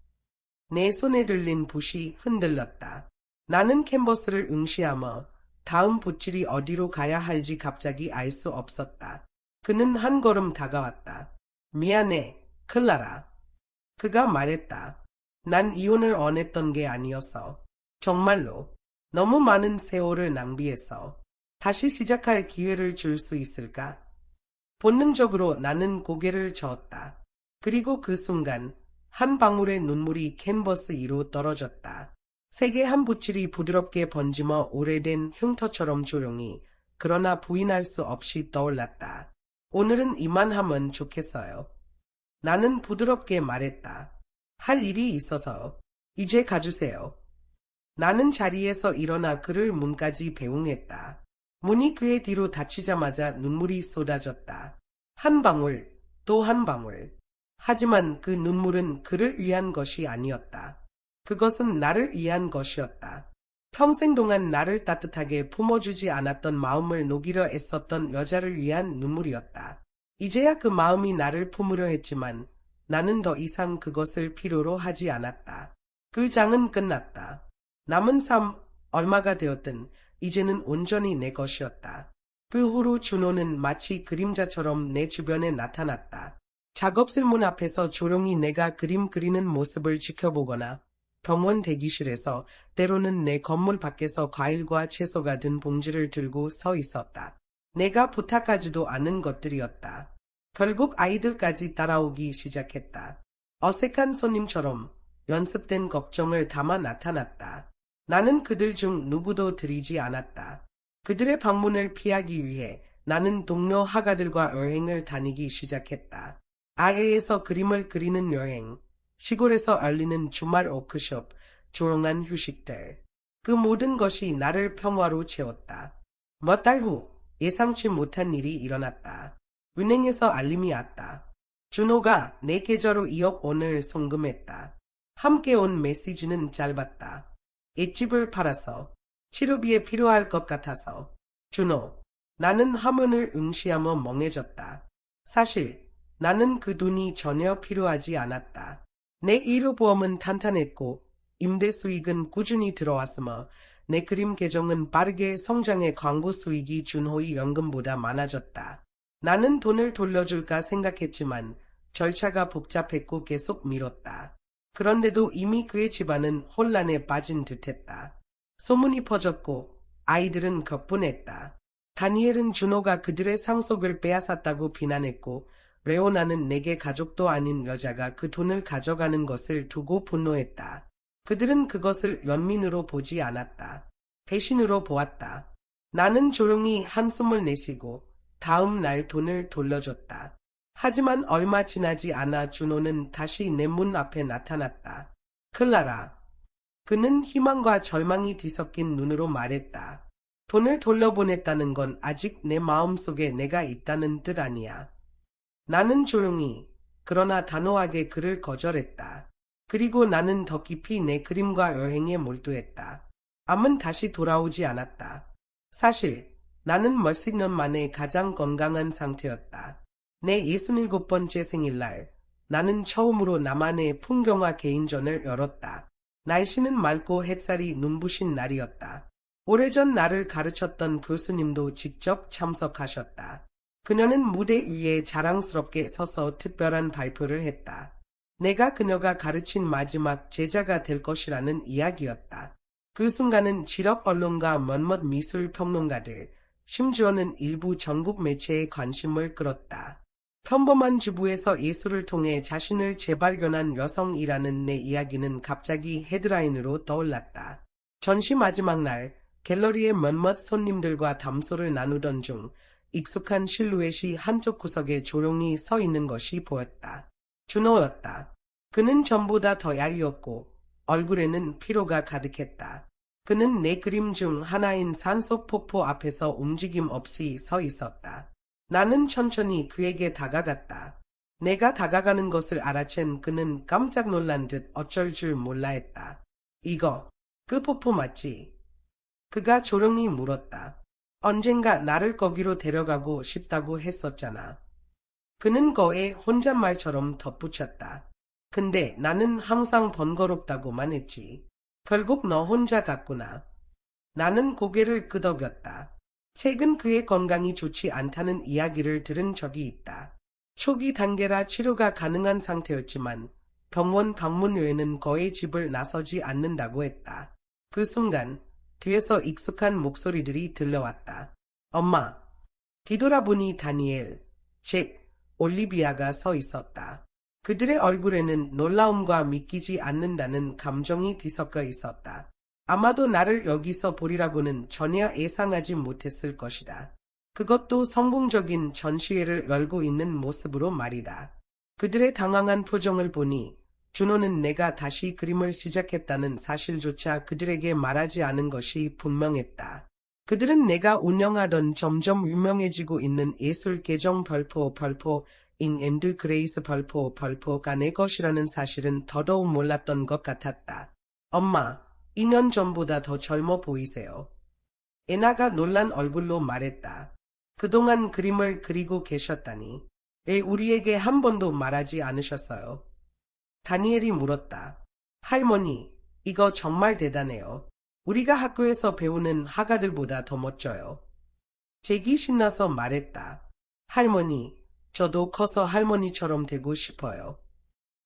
내 손에 들린 붓이 흔들렸다. 나는 캔버스를 응시하며 다음 붓질이 어디로 가야 할지 갑자기 알 수 없었다. 그는 한 걸음 다가왔다. 미안해, 클라라. 그가 말했다. 난 이혼을 원했던 게 아니었어. 정말로. 너무 많은 세월을 낭비했어. 다시 시작할 기회를 줄 수 있을까? 본능적으로 나는 고개를 저었다. 그리고 그 순간 한 방울의 눈물이 캔버스 위로 떨어졌다. 색의 한 붓질이 부드럽게 번지며 오래된 흉터처럼 조용히, 그러나 부인할 수 없이 떠올랐다. 오늘은 이만하면 좋겠어요. 나는 부드럽게 말했다. 할 일이 있어서. 이제 가주세요. 나는 자리에서 일어나 그를 문까지 배웅했다. 문이 그의 뒤로 닫히자마자 눈물이 쏟아졌다. 한 방울, 또 한 방울. 하지만 그 눈물은 그를 위한 것이 아니었다. 그것은 나를 위한 것이었다. 평생 동안 나를 따뜻하게 품어주지 않았던 마음을 녹이려 애썼던 여자를 위한 눈물이었다. 이제야 그 마음이 나를 품으려 했지만 나는 더 이상 그것을 필요로 하지 않았다. 그 장은 끝났다. 남은 삶, 얼마가 되었든 이제는 온전히 내 것이었다. 그 후로 준호는 마치 그림자처럼 내 주변에 나타났다. 작업실 문 앞에서 조용히 내가 그림 그리는 모습을 지켜보거나 병원 대기실에서 때로는 내 건물 밖에서 과일과 채소가 든 봉지를 들고 서 있었다. 내가 부탁하지도 않은 것들이었다. 결국 아이들까지 따라오기 시작했다. 어색한 손님처럼 연습된 걱정을 담아 나타났다. 나는 그들 중 누구도 들이지 않았다. 그들의 방문을 피하기 위해 나는 동료 화가들과 여행을 다니기 시작했다. 아해에서 그림을 그리는 여행, 시골에서 열리는 주말 워크숍, 조용한 휴식들. 그 모든 것이 나를 평화로 채웠다. 몇 달 후 예상치 못한 일이 일어났다. 은행에서 알림이 왔다. 준호가 내 계좌로 2억 원을 송금했다. 함께 온 메시지는 짧았다. 옛집을 팔아서 치료비에 필요할 것 같아서. 준호, 나는 화면을 응시하며 멍해졌다. 사실 나는 그 돈이 전혀 필요하지 않았다. 내 의료보험은 탄탄했고 임대 수익은 꾸준히 들어왔으며 내 그림 계정은 빠르게 성장해 광고 수익이 준호의 연금보다 많아졌다. 나는 돈을 돌려줄까 생각했지만 절차가 복잡했고 계속 미뤘다. 그런데도 이미 그의 집안은 혼란에 빠진 듯했다. 소문이 퍼졌고 아이들은 격분했다. 다니엘은 준호가 그들의 상속을 빼앗았다고 비난했고 레오나는 내게 가족도 아닌 여자가 그 돈을 가져가는 것을 두고 분노했다. 그들은 그것을 연민으로 보지 않았다. 배신으로 보았다. 나는 조용히 한숨을 내쉬고 다음 날 돈을 돌려줬다. 하지만 얼마 지나지 않아 준호는 다시 내 문 앞에 나타났다. 클라라. 그는 희망과 절망이 뒤섞인 눈으로 말했다. 돈을 돌려보냈다는 건 아직 내 마음속에 내가 있다는 뜻 아니야. 나는 조용히 그러나 단호하게 그를 거절했다. 그리고 나는 더 깊이 내 그림과 여행에 몰두했다. 암은 다시 돌아오지 않았다. 사실 나는 몇십 년 만에 가장 건강한 상태였다. 내 67번째 생일날 나는 처음으로 나만의 풍경화 개인전을 열었다. 날씨는 맑고 햇살이 눈부신 날이었다. 오래전 나를 가르쳤던 교수님도 직접 참석하셨다. 그녀는 무대 위에 자랑스럽게 서서 특별한 발표를 했다. 내가 그녀가 가르친 마지막 제자가 될 것이라는 이야기였다. 그 순간은 지역 언론과 몇몇 미술 평론가들, 심지어는 일부 전국 매체의 관심을 끌었다. 평범한 주부에서 예술을 통해 자신을 재발견한 여성이라는 내 이야기는 갑자기 헤드라인으로 떠올랐다. 전시 마지막 날 갤러리의 몇몇 손님들과 담소를 나누던 중 익숙한 실루엣이 한쪽 구석에 조용히 서 있는 것이 보였다. 준호였다. 그는 전보다 더 야리었고 얼굴에는 피로가 가득했다. 그는 내 그림 중 하나인 산소폭포 앞에서 움직임 없이 서 있었다. 나는 천천히 그에게 다가갔다. 내가 다가가는 것을 알아챈 그는 깜짝 놀란 듯 어쩔 줄 몰라 했다. 이거 그 폭포 맞지? 그가 조용히 물었다. 언젠가 나를 거기로 데려가고 싶다고 했었잖아. 그는 거에 혼잣말처럼 덧붙였다. 근데 나는 항상 번거롭다고만 했지. 결국 너 혼자 갔구나. 나는 고개를 끄덕였다. 최근 그의 건강이 좋지 않다는 이야기를 들은 적이 있다. 초기 단계라 치료가 가능한 상태였지만 병원 방문 외에는 거의 집을 나서지 않는다고 했다. 그 순간 뒤에서 익숙한 목소리들이 들려왔다. 엄마. 뒤돌아보니 다니엘, 잭, 올리비아가 서 있었다. 그들의 얼굴에는 놀라움과 믿기지 않는다는 감정이 뒤섞여 있었다. 아마도 나를 여기서 보리라고는 전혀 예상하지 못했을 것이다. 그것도 성공적인 전시회를 열고 있는 모습으로 말이다. 그들의 당황한 표정을 보니 준호는 내가 다시 그림을 시작했다는 사실조차 그들에게 말하지 않은 것이 분명했다. 그들은 내가 운영하던 점점 유명해지고 있는 예술 계정 별포 인 앤드 그레이스 별포가 내 것이라는 사실은 더더욱 몰랐던 것 같았다. 엄마, 2년 전보다 더 젊어 보이세요. 애나가 놀란 얼굴로 말했다. 그동안 그림을 그리고 계셨다니. 왜 우리에게 한 번도 말하지 않으셨어요? 다니엘이 물었다. 할머니, 이거 정말 대단해요. 우리가 학교에서 배우는 화가들보다 더 멋져요. 잭이 신나서 말했다. 할머니, 저도 커서 할머니처럼 되고 싶어요.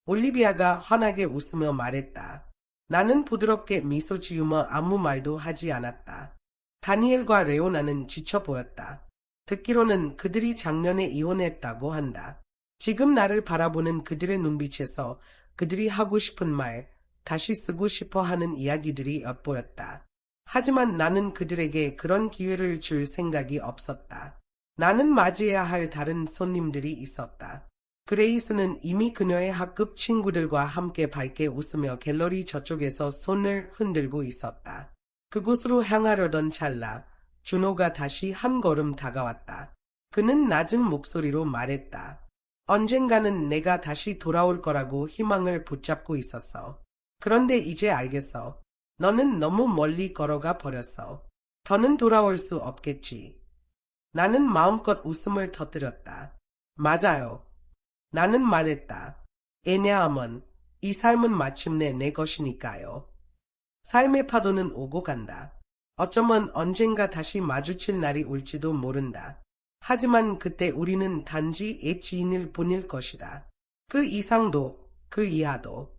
올리비아가 환하게 웃으며 말했다. 나는 부드럽게 미소 지으며 아무 말도 하지 않았다. 다니엘과 레오나는 지쳐 보였다. 듣기로는 그들이 작년에 이혼했다고 한다. 지금 나를 바라보는 그들의 눈빛에서 그들이 하고 싶은 말, 다시 쓰고 싶어 하는 이야기들이 엿보였다. 하지만 나는 그들에게 그런 기회를 줄 생각이 없었다. 나는 맞이해야 할 다른 손님들이 있었다. 그레이스는 이미 그녀의 학급 친구들과 함께 밝게 웃으며 갤러리 저쪽에서 손을 흔들고 있었다. 그곳으로 향하려던 찰나 준호가 다시 한 걸음 다가왔다. 그는 낮은 목소리로 말했다. 언젠가는 내가 다시 돌아올 거라고 희망을 붙잡고 있었어. 그런데 이제 알겠어. 너는 너무 멀리 걸어가 버렸어. 더는 돌아올 수 없겠지. 나는 마음껏 웃음을 터뜨렸다. 맞아요. 나는 말했다. 애냐함은 이 삶은 마침내 내 것이니까요. 삶의 파도는 오고 간다. 어쩌면 언젠가 다시 마주칠 날이 올지도 모른다. 하지만 그때 우리는 단지 옛 지인일 뿐일 것이다. 그 이상도 그 이하도